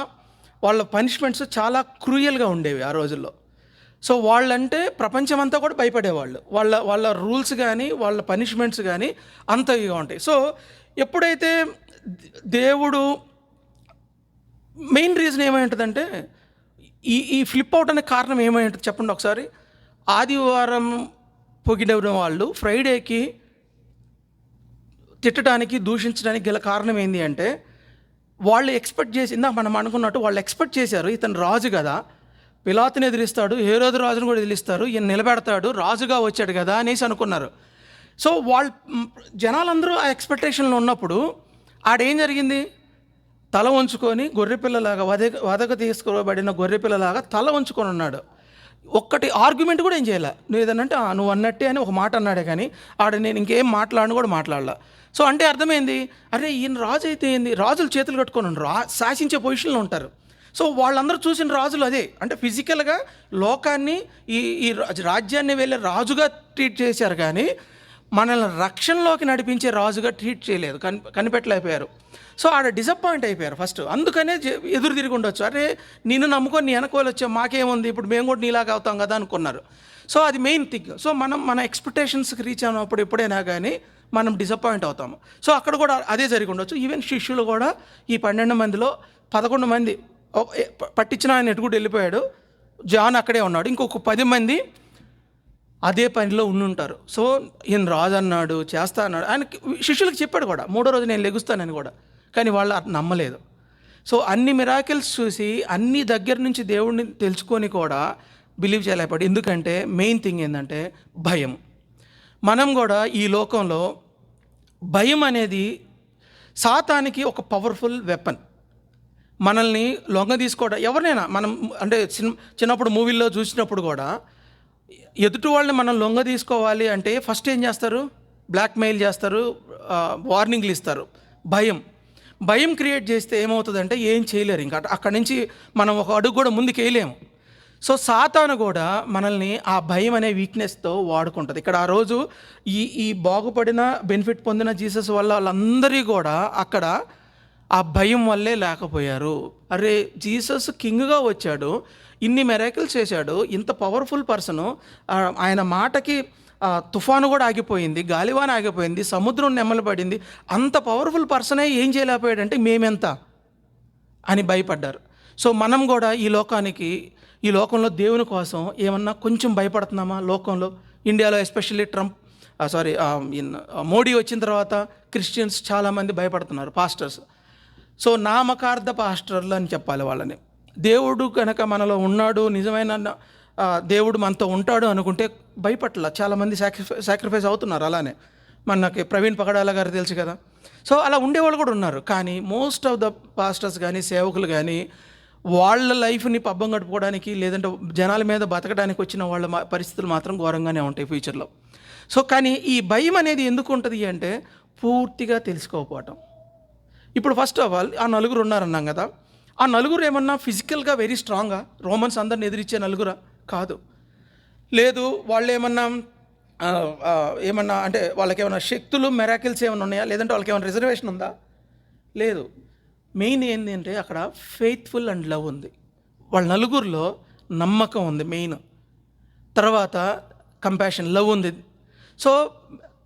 S1: వాళ్ళ పనిష్మెంట్స్ చాలా క్రూయల్గా ఉండేవి ఆ రోజుల్లో. సో వాళ్ళంటే ప్రపంచమంతా కూడా భయపడేవాళ్ళు. వాళ్ళ రూల్స్ కానీ వాళ్ళ పనిష్మెంట్స్ కానీ అంత ఇగా ఉంటాయి. సో ఎప్పుడైతే దేవుడు, మెయిన్ రీజన్ ఏమై ఉంటుందంటే ఈ ఫ్లిప్ అవుట్ అనే కారణం ఏమై ఉంటుంది చెప్పండి ఒకసారి. ఆదివారం పొగిడిన వాళ్ళు ఫ్రైడేకి తిట్టడానికి, దూషించడానికి గల కారణం ఏంటి అంటే, వాళ్ళు ఎక్స్పెక్ట్ చేసి, ఇందాక మనం అనుకున్నట్టు వాళ్ళు ఎక్స్పెక్ట్ చేశారు, ఇతను రాజు కదా, పిలాతుని ఎదిరిస్తాడు, హేరోదు రాజును కూడా ఎదిరిస్తారు, ఈయన నిలబెడతాడు, రాజుగా వచ్చాడు కదా అనేసి అనుకున్నారు. సో వాళ్ళు జనాలందరూ ఆ ఎక్స్పెక్టేషన్లో ఉన్నప్పుడు ఆడేం జరిగింది, తల వంచుకొని గొర్రెపిల్లలాగా, వదక తీసుకోబడిన గొర్రెపిల్లలాగా తల వంచుకొని ఉన్నాడు. ఒక్కటి ఆర్గ్యుమెంట్ కూడా ఏం చేయాలి, నువ్వు ఏదన్నంటే నువ్వు అన్నట్టే అని ఒక మాట అన్నాడే, కానీ నేను ఇంకేం మాట్లాడను కూడా మాట్లాడాల. సో అంటే అర్థమైంది, అరే ఈయన రాజు అయితే ఏంది, రాజులు చేతులు కట్టుకొని శాసించే పొజిషన్లో ఉంటారు. సో వాళ్ళందరూ చూసిన రాజులు అదే, అంటే ఫిజికల్గా లోకాన్ని, ఈ రాజ్యాన్ని వెళ్ళే రాజుగా ట్రీట్ చేశారు, కానీ మనల్ని రక్షణలోకి నడిపించే రాజుగా ట్రీట్ చేయలేదు, కనిపెట్టలేకపోయారు. సో ఆడ డిసప్పాయింట్ అయిపోయారు ఫస్ట్. అందుకనే ఎదురు తిరిగి ఉండొచ్చు, అరే నిన్ను నమ్ముకొని నీ వెనకోలు వచ్చాం, మాకేముంది, ఇప్పుడు మేము కూడా నీలాగా అవుతాం కదా అనుకున్నారు. సో అది మెయిన్ థింగ్. సో మన ఎక్స్పెక్టేషన్స్కి రీచ్ అయినప్పుడు ఎప్పుడైనా కానీ మనం డిసప్పాయింట్ అవుతాము. సో అక్కడ కూడా అదే జరిగి ఉండొచ్చు. ఈవెన్ శిష్యులు కూడా ఈ 12 మందిలో 11 మంది పట్టించిన ఆయన ఎటు కూడా వెళ్ళిపోయాడు, జాన్ అక్కడే ఉన్నాడు, ఇంకొక 10 మంది అదే పనిలో ఉండుంటారు. సో ఈయన రాజు అన్నాడు, చేస్తా అన్నాడు, ఆయన శిష్యులకు చెప్పాడు కూడా, 3వ రోజు నేను లెగుస్తానని కూడా, కానీ వాళ్ళు నమ్మలేదు. సో అన్ని మిరాకిల్స్ చూసి అన్ని దగ్గర నుంచి దేవుడిని తెలుసుకొని కూడా బిలీవ్ చేయలేకపోయాడు. ఎందుకంటే మెయిన్ థింగ్ ఏంటంటే భయం. మనం కూడా ఈ లోకంలో భయం అనేది సాతానికి ఒక పవర్ఫుల్ వెపన్. మనల్ని లొంగ తీసుకోవడం, ఎవరినైనా మనం అంటే చిన్నప్పుడు మూవీల్లో చూసినప్పుడు కూడా ఎదుటి వాళ్ళని మనం లొంగ తీసుకోవాలి అంటే ఫస్ట్ ఏం చేస్తారు, బ్లాక్మెయిల్ చేస్తారు, వార్నింగ్లు ఇస్తారు. భయం క్రియేట్ చేస్తే ఏమవుతుందంటే ఏం చేయలేరు, ఇంకా అక్కడి నుంచి మనం ఒక అడుగు కూడా ముందుకు వేయలేము. సో సాతాను కూడా మనల్ని ఆ భయం అనే వీక్నెస్తో వాడుకుంటుంది. ఇక్కడ ఆ రోజు ఈ బాగుపడిన బెనిఫిట్ పొందిన జీసస్ వల్ల వాళ్ళందరి కూడా అక్కడ ఆ భయం వల్లే లేకపోయారు. అరే జీసస్ కింగ్గా వచ్చాడు, ఇన్ని మెరాకిల్స్ చేశాడు, ఇంత పవర్ఫుల్ పర్సను, ఆయన మాటకి తుఫాను కూడా ఆగిపోయింది, గాలివాన ఆగిపోయింది, సముద్రం నెమ్మలపడింది, అంత పవర్ఫుల్ పర్సనే ఏం చేయలేకపోయాడంటే మేమెంత అని భయపడ్డారు. సో మనం కూడా ఈ లోకానికి ఈ లోకంలో దేవుని కోసం ఏమన్నా కొంచెం భయపడుతున్నామా? లోకంలో ఇండియాలో ఎస్పెషల్లీ మోడీ వచ్చిన తర్వాత క్రిస్టియన్స్ చాలామంది భయపడుతున్నారు, పాస్టర్స్. సో నామకార్థ పాస్టర్లు అని చెప్పాలి వాళ్ళని. దేవుడు కనుక మనలో ఉన్నాడు, నిజమైన దేవుడు మనతో ఉంటాడు అనుకుంటే భయపట్ల చాలామంది సాక్రిఫైస్ అవుతున్నారు. అలానే మనకి ప్రవీణ్ పగడాల గారు తెలుసు కదా. సో అలా ఉండేవాళ్ళు కూడా ఉన్నారు. కానీ మోస్ట్ ఆఫ్ ద పాస్టర్స్ కానీ సేవకులు కానీ వాళ్ళ లైఫ్ని పబ్బం గడుపుకోవడానికి, లేదంటే జనాల మీద బతకడానికి వచ్చిన వాళ్ళ పరిస్థితులు మాత్రం ఘోరంగానే ఉంటాయి ఫ్యూచర్లో. సో కానీ ఈ భయం అనేది ఎందుకు ఉంటుంది అంటే పూర్తిగా తెలుసుకోకపోవటం. ఇప్పుడు ఫస్ట్ ఆఫ్ ఆల్ ఆ నలుగురు ఉన్నారన్నాం కదా, ఆ నలుగురు ఏమన్నా ఫిజికల్గా వెరీ స్ట్రాంగా రోమన్స్ అందరిని ఎదిరించే నలుగురా? కాదు. లేదు, వాళ్ళు ఏమన్నా అంటే వాళ్ళకి ఏమైనా శక్తులు, మెరాకిల్స్ ఏమైనా ఉన్నాయా? లేదంటే వాళ్ళకి ఏమైనా రిజర్వేషన్ ఉందా? లేదు. మెయిన్ ఏంటి అంటే అక్కడ ఫెయిత్ఫుల్ అండ్ లవ్ ఉంది. వాళ్ళ నలుగురిలో నమ్మకం ఉంది మెయిన్. తర్వాత కంపాషన్, లవ్ ఉంది. సో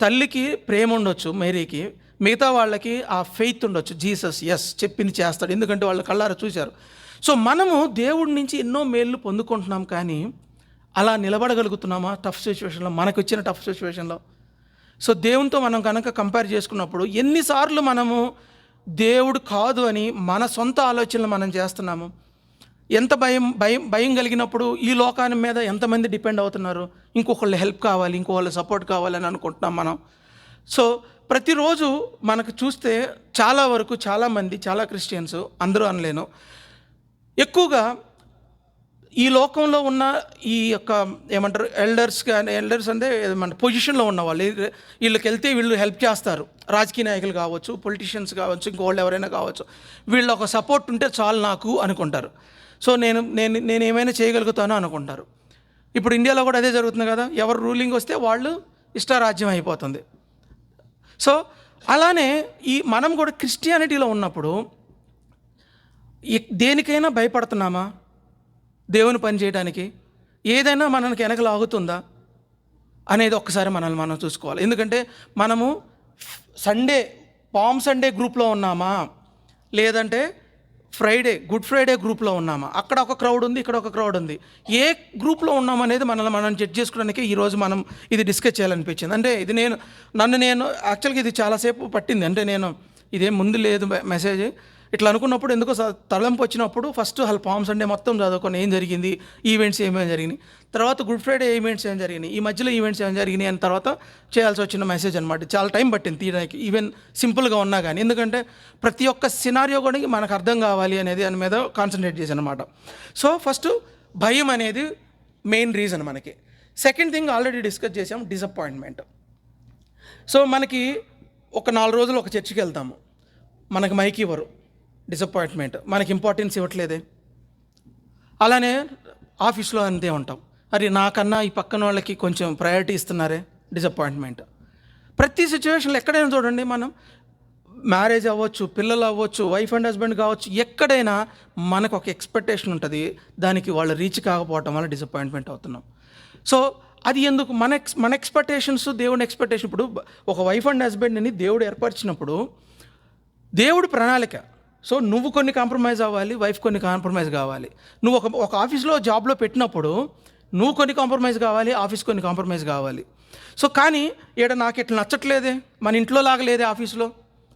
S1: తల్లికి ప్రేమ ఉండొచ్చు మేరీకి, మిగతా వాళ్ళకి ఆ ఫెయిత్ ఉండొచ్చు. జీసస్ ఎస్ చెప్పింది చేస్తాడు, ఎందుకంటే వాళ్ళు కళ్ళారా చూశారు. సో మనము దేవుడి నుంచి ఎన్నో మేళ్ళు పొందుకుంటున్నాం, కానీ అలా నిలబడగలుగుతున్నామా టఫ్ సిచ్యువేషన్లో, మనకు వచ్చిన టఫ్ సిచ్యువేషన్లో? సో దేవునితో మనం కనుక కంపేర్ చేసుకున్నప్పుడు ఎన్నిసార్లు మనము దేవుడు కాదు అని మన సొంత ఆలోచనలు మనం చేస్తున్నాము. ఎంత భయం కలిగినప్పుడు ఈ లోకాన్ని మీద ఎంతమంది డిపెండ్ అవుతున్నారు, ఇంకొకళ్ళు హెల్ప్ కావాలి, ఇంకొకళ్ళు సపోర్ట్ కావాలని అనుకుంటున్నాం మనం. సో ప్రతిరోజు మనకు చూస్తే చాలా వరకు చాలామంది, చాలా క్రిస్టియన్స్, అందరూ అనలేను, ఎక్కువగా ఈ లోకంలో ఉన్న ఈ యొక్క ఏమంటారు ఎల్డర్స్ అంటే ఏమంటారు పొజిషన్లో ఉన్న వాళ్ళు, వీళ్ళకి వెళ్తే వీళ్ళు హెల్ప్ చేస్తారు. రాజకీయ నాయకులు కావచ్చు, పొలిటీషియన్స్ కావచ్చు, ఇంకోళ్ళు ఎవరైనా కావచ్చు, వీళ్ళ ఒక సపోర్ట్ ఉంటే చాలు నాకు అనుకుంటారు. సో నేను ఏమైనా చేయగలుగుతానో అనుకుంటారు. ఇప్పుడు ఇండియాలో కూడా అదే జరుగుతుంది కదా, ఎవరు రూలింగ్ వస్తే వాళ్ళు ఇష్టారాజ్యం అయిపోతుంది. సో అలానే మనం కూడా క్రిస్టియానిటీలో ఉన్నప్పుడు దేనికైనా భయపడుతున్నామా? దేవుని పని చేయడానికి ఏదైనా మనకి వెనకలు ఆగుతుందా అనేది ఒక్కసారి మనల్ని మనం చూసుకోవాలి. ఎందుకంటే మనము పామ్ సండే గ్రూప్లో ఉన్నామా, లేదంటే గుడ్ ఫ్రైడే గ్రూప్లో ఉన్నామా? అక్కడ ఒక క్రౌడ్ ఉంది, ఇక్కడ ఒక క్రౌడ్ ఉంది. ఏ గ్రూప్లో ఉన్నామనేది మనం జడ్జ్ చేసుకోవడానికి ఈరోజు మనం ఇది డిస్కస్ చేయాలనిపించింది. అంటే ఇది నేను యాక్చువల్గా ఇది చాలాసేపు పట్టింది. అంటే ఇదేం ముందు లేదు మెసేజ్, ఇట్లా అనుకున్నప్పుడు ఎందుకో తలంపు వచ్చినప్పుడు ఫస్ట్ పామ్ సండే మొత్తం చదువుకొని ఏం జరిగింది, ఈవెంట్స్ ఏమేమి జరిగినాయి, తర్వాత గుడ్ ఫ్రైడే ఈవెంట్స్ ఏం జరిగినాయి, ఈ మధ్యలో ఈవెంట్స్ ఏం జరిగినాయి అని తర్వాత చేయాల్సి వచ్చిన మెసేజ్ అనమాట. చాలా టైం పట్టింది తీయడానికి, ఈవెన్ సింపుల్గా ఉన్నా కానీ. ఎందుకంటే ప్రతి ఒక్క సినారియో కూడా మనకు అర్థం కావాలి అనేది దాని మీద కాన్సన్ట్రేట్ చేశాను అనమాట. సో ఫస్ట్ భయం అనేది మెయిన్ రీజన్ మనకి. సెకండ్ థింగ్ ఆల్రెడీ డిస్కస్ చేసాం, డిసప్పాయింట్మెంట్. సో మనకి ఒక 4 రోజులు ఒక చర్చికి వెళ్తాము, మనకి మైక్ ఇవ్వరు, డిసప్పాయింట్మెంట్. మనకి ఇంపార్టెన్స్ ఇవ్వట్లేదే. అలానే ఆఫీస్లో అంతే ఉంటాం, అరే నాకన్నా ఈ పక్కన వాళ్ళకి కొంచెం ప్రయారిటీ ఇస్తున్నారే, డిసప్పాయింట్మెంట్. ప్రతి సిచ్యువేషన్లో ఎక్కడైనా చూడండి, మనం మ్యారేజ్ అవ్వచ్చు, పిల్లలు అవ్వచ్చు, వైఫ్ అండ్ హస్బెండ్ కావచ్చు, ఎక్కడైనా మనకు ఒక ఎక్స్పెక్టేషన్ ఉంటుంది, దానికి వాళ్ళు రీచ్ కాకపోవటం వల్ల డిసప్పాయింట్మెంట్ అవుతున్నాం. సో అది ఎందుకు? మన ఎక్స్పెక్టేషన్స్, దేవుని ఎక్స్పెక్టేషన్. ఇప్పుడు ఒక వైఫ్ అండ్ హస్బెండ్ని దేవుడు ఏర్పరిచినప్పుడు దేవుడు ప్రణాళిక. సో నువ్వు కొన్ని కాంప్రమైజ్ అవ్వాలి, వైఫ్ కొన్ని కాంప్రమైజ్ కావాలి. నువ్వు ఒక ఆఫీస్లో జాబ్లో పెట్టినప్పుడు నువ్వు కొన్ని కాంప్రమైజ్ కావాలి, ఆఫీస్ కొన్ని కాంప్రమైజ్ కావాలి. సో కానీ నాకు ఇట్లా నచ్చట్లేదే, మన ఇంట్లో లాగలేదే ఆఫీస్లో,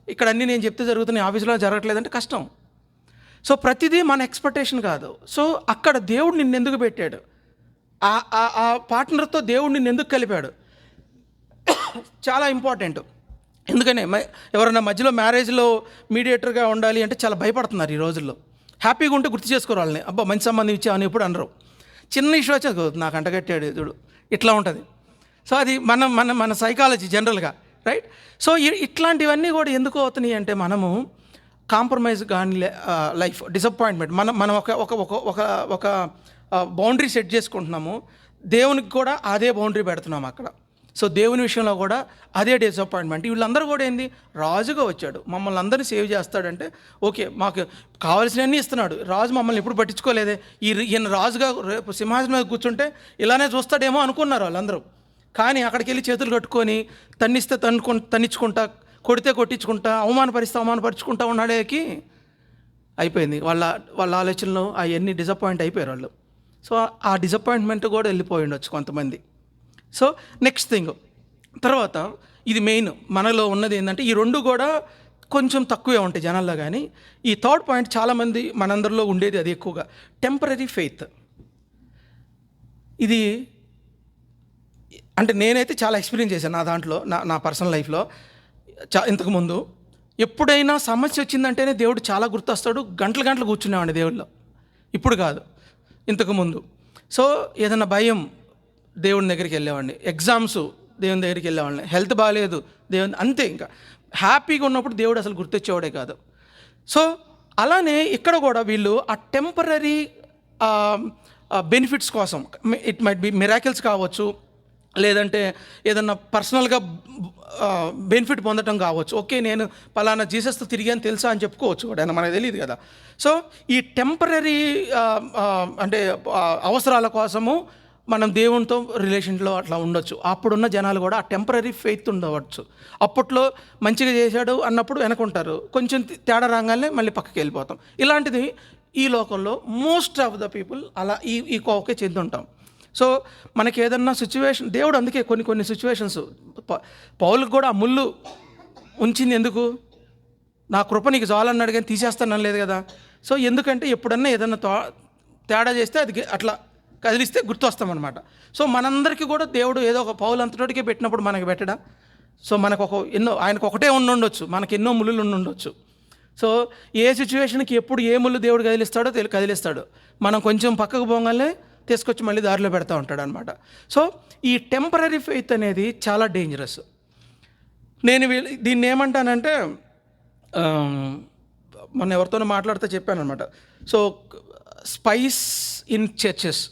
S1: ఇక్కడ అన్నీ నేను చెప్తే జరుగుతున్నాయి, ఆఫీస్లో జరగట్లేదంటే కష్టం. సో ప్రతిదీ మన ఎక్స్పెక్టేషన్ కాదు. సో అక్కడ దేవుడు నిన్నెందుకు పెట్టాడు, ఆ పార్ట్నర్తో దేవుడు నిన్నెందుకు కలిపాడు, చాలా ఇంపార్టెంట్. ఎందుకని ఎవరైనా మధ్యలో మ్యారేజ్లో మీడియేటర్గా ఉండాలి అంటే చాలా భయపడుతున్నారు ఈ రోజుల్లో. హ్యాపీగా ఉంటే గుర్తు చేసుకోరు వాళ్ళని, అబ్బా మంచి సంబంధం ఇచ్చామని ఎప్పుడు అనరు. చిన్న ఇష్యూ వచ్చేది నాకు అంటగట్టాడు చూడు, ఇట్లా ఉంటుంది. సో అది మన సైకాలజీ జనరల్గా, రైట్? సో ఇట్లాంటివన్నీ కూడా ఎందుకు అవుతున్నాయి అంటే మనము కాంప్రమైజ్ కానీ లైఫ్ డిసప్పాయింట్మెంట్, మనం ఒక బౌండరీ సెట్ చేసుకుంటున్నాము, దేవునికి కూడా అదే బౌండరీ పెడుతున్నాము అక్కడ. సో దేవుని విషయంలో కూడా అదే డిసప్పాయింట్మెంట్. వీళ్ళందరూ కూడా ఏంది, రాజుగా వచ్చాడు, మమ్మల్ని అందరినీ సేవ్ చేస్తాడంటే ఓకే, మాకు కావాల్సినవన్నీ ఇస్తున్నాడు. రాజు మమ్మల్ని ఎప్పుడు పట్టించుకోలేదే, ఈయన రాజుగా రేపు సింహాసనం మీద కూర్చుంటే ఇలానే చూస్తాడేమో అనుకున్నారు వాళ్ళందరూ. కానీ అక్కడికి వెళ్ళి చేతులు కట్టుకొని తన్నిస్తే తన్నించుకుంటా, కొడితే కొట్టించుకుంటా, అవమానపరుచుకుంటా ఉన్నాడేకి అయిపోయింది వాళ్ళ ఆలోచనలో. అవన్నీ డిసప్పాయింట్ అయిపోయారు వాళ్ళు. సో ఆ డిసప్పాయింట్మెంట్ కూడా వెళ్ళిపోయి ఉండొచ్చు కొంతమంది. సో నెక్స్ట్ థింగ్, తర్వాత ఇది మెయిన్ మనలో ఉన్నది ఏంటంటే ఈ రెండు కూడా కొంచెం తక్కువే ఉంటాయి జనాల్లో. కానీ ఈ థర్డ్ పాయింట్ చాలామంది మనందరిలో ఉండేది అది ఎక్కువగా, టెంపరరీ ఫెయిత్. ఇది అంటే నేనైతే చాలా ఎక్స్పీరియన్స్ చేశాను నా దాంట్లో, నా పర్సనల్ లైఫ్లో. ఇంతకుముందు ఎప్పుడైనా సమస్య వచ్చిందంటేనే దేవుడు చాలా గుర్తొస్తాడు, గంటలు గంటలు కూర్చునేవాడిని దేవుళ్ళలో. ఇప్పుడు కాదు, ఇంతకుముందు. సో ఏదైనా భయం, దేవుని దగ్గరికి వెళ్ళేవాడిని. ఎగ్జామ్స్, దేవుని దగ్గరికి వెళ్ళేవాడిని. హెల్త్ బాగాలేదు, దేవుని, అంతే. ఇంకా హ్యాపీగా ఉన్నప్పుడు దేవుడు అసలు గుర్తొచ్చేవాడే కాదు. సో అలానే ఇక్కడ కూడా వీళ్ళు ఆ టెంపరరీ బెనిఫిట్స్ కోసం, ఇట్ మైట్ బి మిరాకిల్స్ కావచ్చు, లేదంటే ఏదన్నా పర్సనల్గా బెనిఫిట్ పొందడం కావచ్చు. ఓకే, నేను పలానా జీసస్తో తిరిగాను తెలుసా అని చెప్పుకోవచ్చు కూడా, మనకు తెలియదు కదా. సో ఈ టెంపరరీ అంటే అవసరాల కోసము మనం దేవునితో రిలేషన్లో అట్లా ఉండొచ్చు. అప్పుడున్న జనాలు కూడా ఆ టెంపరరీ ఫెయిత్ ఉండవచ్చు. అప్పట్లో మంచిగా చేశాడు అన్నప్పుడు వెనకుంటారు, కొంచెం తేడా రాగానే మళ్ళీ పక్కకి వెళ్ళిపోతాం. ఇలాంటిది ఈ లోకంలో మోస్ట్ ఆఫ్ ద పీపుల్ అలా ఈ కోవకే చెంది ఉంటాం. సో మనకి ఏదన్నా సిచ్యువేషన్, దేవుడు అందుకే కొన్ని సిచ్యువేషన్స్, పౌలుకు కూడా ఆ ముళ్ళు ఉంచింది ఎందుకు? నా కృప నీకు చాలన్నాడు కానీ తీసేస్తానని లేదు కదా. సో ఎందుకంటే ఎప్పుడన్నా ఏదన్నా తేడా చేస్తే అది అట్లా కదిలిస్తే గుర్తొస్తామన్నమాట. సో మనందరికీ కూడా దేవుడు ఏదో ఒక పౌలు అంతటికే పెట్టినప్పుడు మనకి పెట్టడా? సో మనకు ఆయనకు ఒకటే ఉండొచ్చు, మనకి ఎన్నో ముళ్ళు ఉండొచ్చు. సో ఏ సిచ్యువేషన్కి ఎప్పుడు ఏ ముళ్ళు దేవుడు కదిలిస్తాడో కదిలిస్తాడు. మనం కొంచెం పక్కకు పోగానే తీసుకొచ్చి మళ్ళీ దారిలో పెడతా ఉంటాడు అనమాట. సో ఈ టెంపరరీ ఫెయిత్ అనేది చాలా డేంజరస్. నేను దీన్ని ఏమంటానంటే, మొన్న ఎవరితోనో మాట్లాడుతూ చెప్పాను అనమాట. సో స్పైస్ ఇన్ చర్చెస్,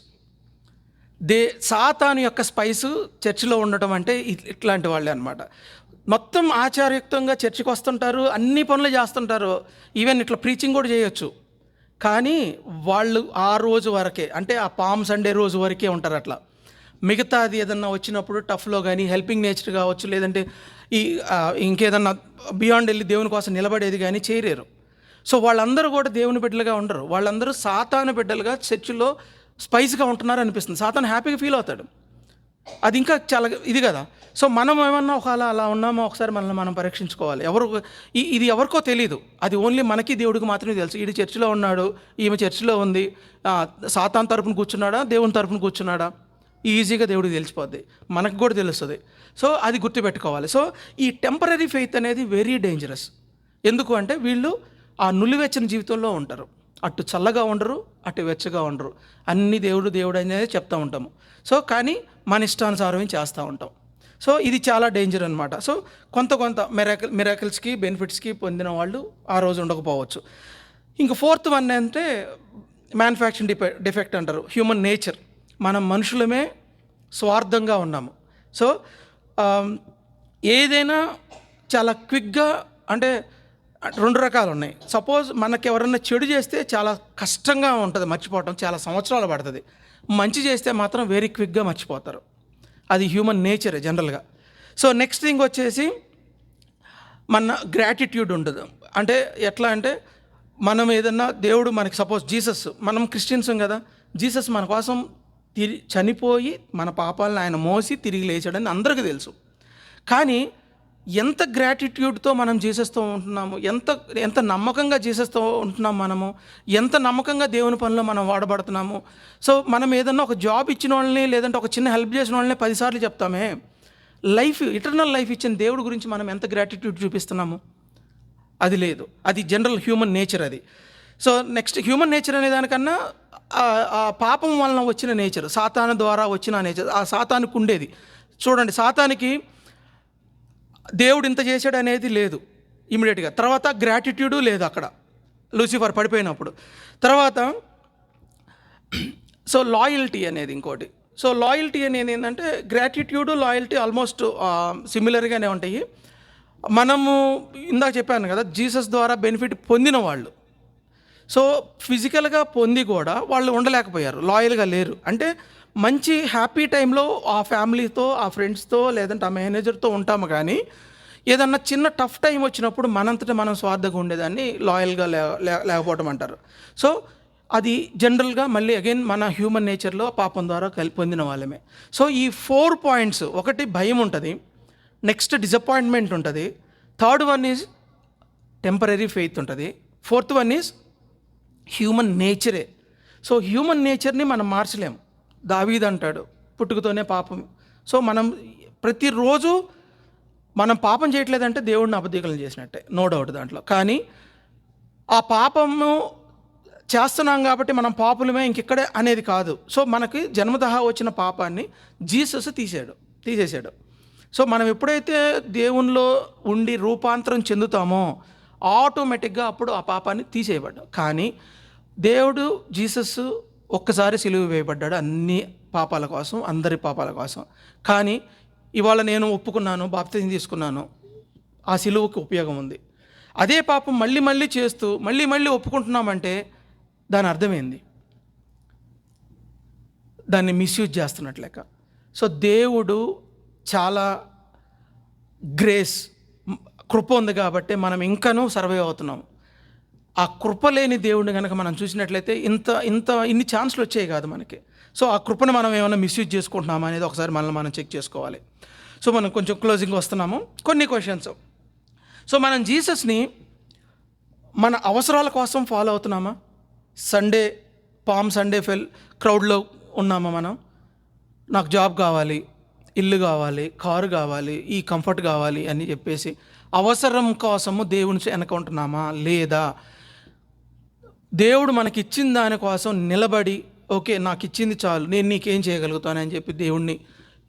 S1: సాతాను యొక్క స్పైస్ చర్చిలో ఉండటం అంటే ఇట్లాంటి వాళ్ళే అనమాట. మొత్తం ఆచారయుక్తంగా చర్చికి వస్తుంటారు, అన్ని పనులు చేస్తుంటారు, ఈవెన్ ఇట్లా ప్రీచింగ్ కూడా చేయొచ్చు. కానీ వాళ్ళు ఆ రోజు వరకే, అంటే ఆ పామ్ సండే రోజు వరకే ఉంటారు అట్లా. మిగతాది ఏదన్నా వచ్చినప్పుడు టఫ్లో కానీ, హెల్పింగ్ నేచర్ కావచ్చు, లేదంటే ఇంకేదన్నా బియాండ్ వెళ్ళి దేవుని కోసం నిలబడేది కానీ చేయలేరు. సో వాళ్ళందరూ కూడా దేవుని బిడ్డలుగా ఉండరు, వాళ్ళందరూ సాతాను బిడ్డలుగా చర్చిలో స్పైస్గా ఉంటున్నారు అనిపిస్తుంది. సాతాను హ్యాపీగా ఫీల్ అవుతాడు. అది ఇంకా చాలా ఇది కదా. సో మనం ఏమన్నా ఒకవేళ అలా ఉన్నామో ఒకసారి మనల్ని మనం పరీక్షించుకోవాలి. ఇది ఎవరికో తెలియదు, అది ఓన్లీ మనకి దేవుడికి మాత్రమే తెలుసు. ఈడు చర్చిలో ఉన్నాడు, ఈమె చర్చిలో ఉంది, సాతాను తరపున కూర్చున్నాడా, దేవుని తరపున కూర్చున్నాడా, ఈజీగా దేవుడికి తెలిసిపోద్ది, మనకు కూడా తెలుస్తుంది. సో అది గుర్తుపెట్టుకోవాలి. సో ఈ టెంపరరీ ఫెయిత్ అనేది వెరీ డేంజరస్. ఎందుకు అంటే వీళ్ళు ఆ నులివెచ్చని జీవితంలో ఉంటారు, అటు చల్లగా ఉండరు, అటు వెచ్చగా ఉండరు, అన్ని దేవుడు అనేది చెప్తూ ఉంటాము. సో కానీ మన ఇష్టానుసారం చేస్తూ ఉంటాం. సో ఇది చాలా డేంజర్ అనమాట. సో కొంత మిరాకిల్స్కి బెనిఫిట్స్కి పొందిన వాళ్ళు ఆ రోజు ఉండకపోవచ్చు. ఇంక ఫోర్త్ వన్ అంటే మ్యానుఫ్యాక్చరింగ్ డిఫెక్ట్ అంటారు, హ్యూమన్ నేచర్. మనం మనుషులమే స్వార్థంగా ఉన్నాము. సో ఏదైనా చాలా క్విక్గా, అంటే రెండు రకాలు ఉన్నాయి. సపోజ్ మనకి ఎవరన్నా చెడు చేస్తే చాలా కష్టంగా ఉంటుంది మర్చిపోవటం, చాలా సంవత్సరాలు పడుతుంది. మంచి చేస్తే మాత్రం వెరీ క్విక్గా మర్చిపోతారు. అది హ్యూమన్ నేచరే జనరల్గా. సో నెక్స్ట్ థింగ్ వచ్చేసి మన గ్రాటిట్యూడ్ ఉండదు. అంటే ఎట్లా అంటే మనం ఏదన్నా దేవుడు మనకి, సపోజ్ జీసస్, మనం క్రిస్టియన్స్ కదా, జీసస్ మన కోసం చనిపోయి మన పాపాలను ఆయన మోసి తిరిగి లేచాడని అందరికీ తెలుసు. కానీ ఎంత గ్రాటిట్యూడ్తో మనం జీసస్తో ఉంటున్నాము, ఎంత నమ్మకంగా జీసస్తో ఉంటున్నాము, మనము ఎంత నమ్మకంగా దేవుని పనిలో మనం వాడబడుతున్నాము. సో మనం ఏదన్నా ఒక జాబ్ ఇచ్చిన వాళ్ళని, లేదంటే ఒక చిన్న హెల్ప్ చేసిన వాళ్ళని 10 సార్లు చెప్తామే. ఇటర్నల్ లైఫ్ ఇచ్చిన దేవుడి గురించి మనం ఎంత గ్రాటిట్యూడ్ చూపిస్తున్నాము? అది లేదు. అది జనరల్ హ్యూమన్ నేచర్ అది. సో నెక్స్ట్ హ్యూమన్ నేచర్ అనే దానికన్నా ఆ పాపం వలన వచ్చిన నేచర్, సాతాను ద్వారా వచ్చిన నేచర్, ఆ సాతానుకు ఉండేది. చూడండి, సాతానికి దేవుడు ఇంత చేశాడు అనేది లేదు ఇమీడియట్గా. తర్వాత గ్రాటిట్యూడు లేదు అక్కడ, లూసిఫర్ పడిపోయినప్పుడు. తర్వాత సో లాయల్టీ అనేది ఇంకోటి. సో లాయల్టీ అనేది ఏంటంటే గ్రాటిట్యూడు, లాయల్టీ ఆల్మోస్ట్ సిమిలర్గానే ఉంటాయి. మనము ఇందాక చెప్పాను కదా, జీసస్ ద్వారా బెనిఫిట్ పొందిన వాళ్ళు, సో ఫిజికల్గా పొంది కూడా వాళ్ళు ఉండలేకపోయారు, లాయల్గా లేరు. అంటే మంచి హ్యాపీ టైంలో ఆ ఫ్యామిలీతో, ఆ ఫ్రెండ్స్తో, లేదంటే ఆ మేనేజర్తో ఉంటాము. కానీ ఏదన్నా చిన్న టఫ్ టైం వచ్చినప్పుడు మనంతటా మనం స్వార్థంగా ఉండేదాన్ని లాయల్గా లేకపోవటం అంటారు. సో అది జనరల్గా మళ్ళీ అగైన్ మన హ్యూమన్ నేచర్లో పాపం ద్వారా పొందిన వాళ్ళమే. సో ఈ 4 పాయింట్స్, ఒకటి భయం ఉంటుంది, నెక్స్ట్ డిసప్పాయింట్మెంట్ ఉంటుంది, third one is temporary faith ఉంటుంది, ఫోర్త్ వన్ ఈజ్ హ్యూమన్ నేచరే. సో హ్యూమన్ నేచర్ని మనం మార్చలేము. దావీదు అంటాడు పుట్టుకతోనే పాపం. సో మనం ప్రతిరోజు మనం పాపం చేయట్లేదంటే దేవుడిని అబద్ధికులను చేసినట్టే, నో డౌట్ దాంట్లో. కానీ ఆ పాపము చేస్తున్నాం కాబట్టి మనం పాపులమే ఇంకెక్కడే అనేది కాదు. సో మనకి జన్మతః వచ్చిన పాపాన్ని జీసస్ తీసేశాడు. సో మనం ఎప్పుడైతే దేవునిలో ఉండి రూపాంతరం చెందుతామో ఆటోమేటిక్గా అప్పుడు ఆ పాపాన్ని తీసేయబడ్డాం. కానీ దేవుడు జీసస్ ఒక్కసారి సిలువ వేయబడ్డాడు అన్ని పాపాల కోసం, అందరి పాపాల కోసం. కానీ ఇవాళ నేను ఒప్పుకున్నాను, బాప్తిజం తీసుకున్నాను, ఆ సిలువకు ఉపయోగం ఉంది. అదే పాపం మళ్ళీ మళ్ళీ చేస్తూ మళ్ళీ ఒప్పుకుంటున్నామంటే దాని అర్థమైంది, దాన్ని మిస్యూజ్ చేస్తున్నట్లేక. సో దేవుడు చాలా గ్రేస్, కృప ఉంది కాబట్టి మనం ఇంకనూ సర్వైవ్ అవుతున్నాం. ఆ కృప లేని దేవుడిని కనుక మనం చూసినట్లయితే ఇన్ని ఛాన్స్లు వచ్చాయి కాదు మనకి. సో ఆ కృపను మనం ఏమైనా మిస్యూజ్ చేసుకుంటున్నామా అనేది ఒకసారి మనం చెక్ చేసుకోవాలి. సో మనం కొంచెం క్లోజింగ్ వస్తున్నాము. కొన్ని క్వశ్చన్స్. సో మనం జీసస్ని మన అవసరాల కోసం ఫాలో అవుతున్నామా? పామ్ సండే క్రౌడ్లో ఉన్నామా మనం? నాకు జాబ్ కావాలి, ఇల్లు కావాలి, కారు కావాలి, ఈ కంఫర్ట్ కావాలి అని చెప్పేసి అవసరం కోసము దేవుని వెనక ఉంటున్నామా? లేదా దేవుడు మనకి ఇచ్చిన దానికోసం నిలబడి ఓకే నాకు ఇచ్చింది చాలు, నేను నీకేం చేయగలుగుతానని చెప్పి దేవుణ్ణి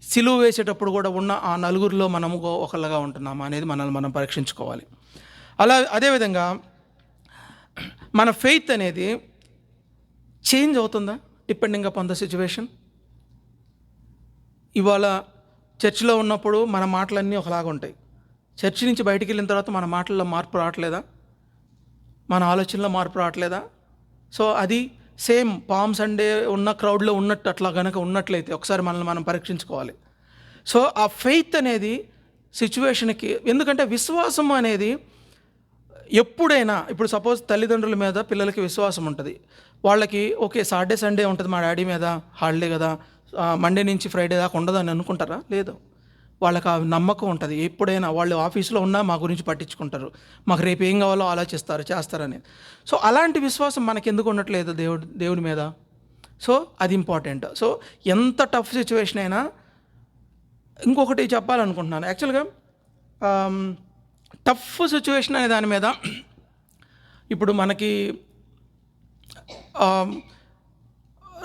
S1: సిలువ వేసేటప్పుడు కూడా ఉన్న ఆ నలుగురిలో మనము ఒకళ్ళగా ఉంటున్నామా అనేది మనల్ని మనం పరీక్షించుకోవాలి. అదేవిధంగా మన ఫెయిత్ అనేది చేంజ్ అవుతుందా డిపెండింగ్ అపాన్ ద సిచ్యువేషన్? ఇవాళ చర్చిలో ఉన్నప్పుడు మన మాటలన్నీ ఒకలాగా ఉంటాయి, చర్చి నుంచి బయటికి వెళ్ళిన తర్వాత మన మాటల్లో మార్పు రావట్లేదా? మన ఆలోచనలో మార్పు రావట్లేదా? సో అది సేమ్ పామ్ సండే ఉన్న క్రౌడ్లో ఉన్నట్టు అట్లా కనుక ఉన్నట్లయితే ఒకసారి మనల్ని మనం పరీక్షించుకోవాలి. సో ఆ ఫెయిత్ అనేది సిచ్యువేషన్కి, ఎందుకంటే విశ్వాసం అనేది ఎప్పుడైనా, ఇప్పుడు సపోజ్ తల్లిదండ్రుల మీద పిల్లలకి విశ్వాసం ఉంటుంది, వాళ్ళకి ఓకే సాటర్డే సండే ఉంటుంది మా డాడీ మీద హాలిడే కదా, మండే నుంచి ఫ్రైడే దాకా ఉండదని అనుకుంటారా? లేదు, వాళ్ళకి ఆ నమ్మకం ఉంటుంది. ఎప్పుడైనా వాళ్ళు ఆఫీస్లో ఉన్నా మా గురించి పట్టించుకుంటారు, మాకు రేపు ఏం కావాలో చేస్తారని. సో అలాంటి విశ్వాసం మనకి ఎందుకు ఉండట్లేదు దేవుడి మీద? సో అది ఇంపార్టెంట్. సో ఎంత టఫ్ సిచ్యువేషన్ అయినా, ఇంకొకటి చెప్పాలనుకుంటున్నాను యాక్చువల్గా, టఫ్ సిచ్యువేషన్ అనే దాని మీద ఇప్పుడు మనకి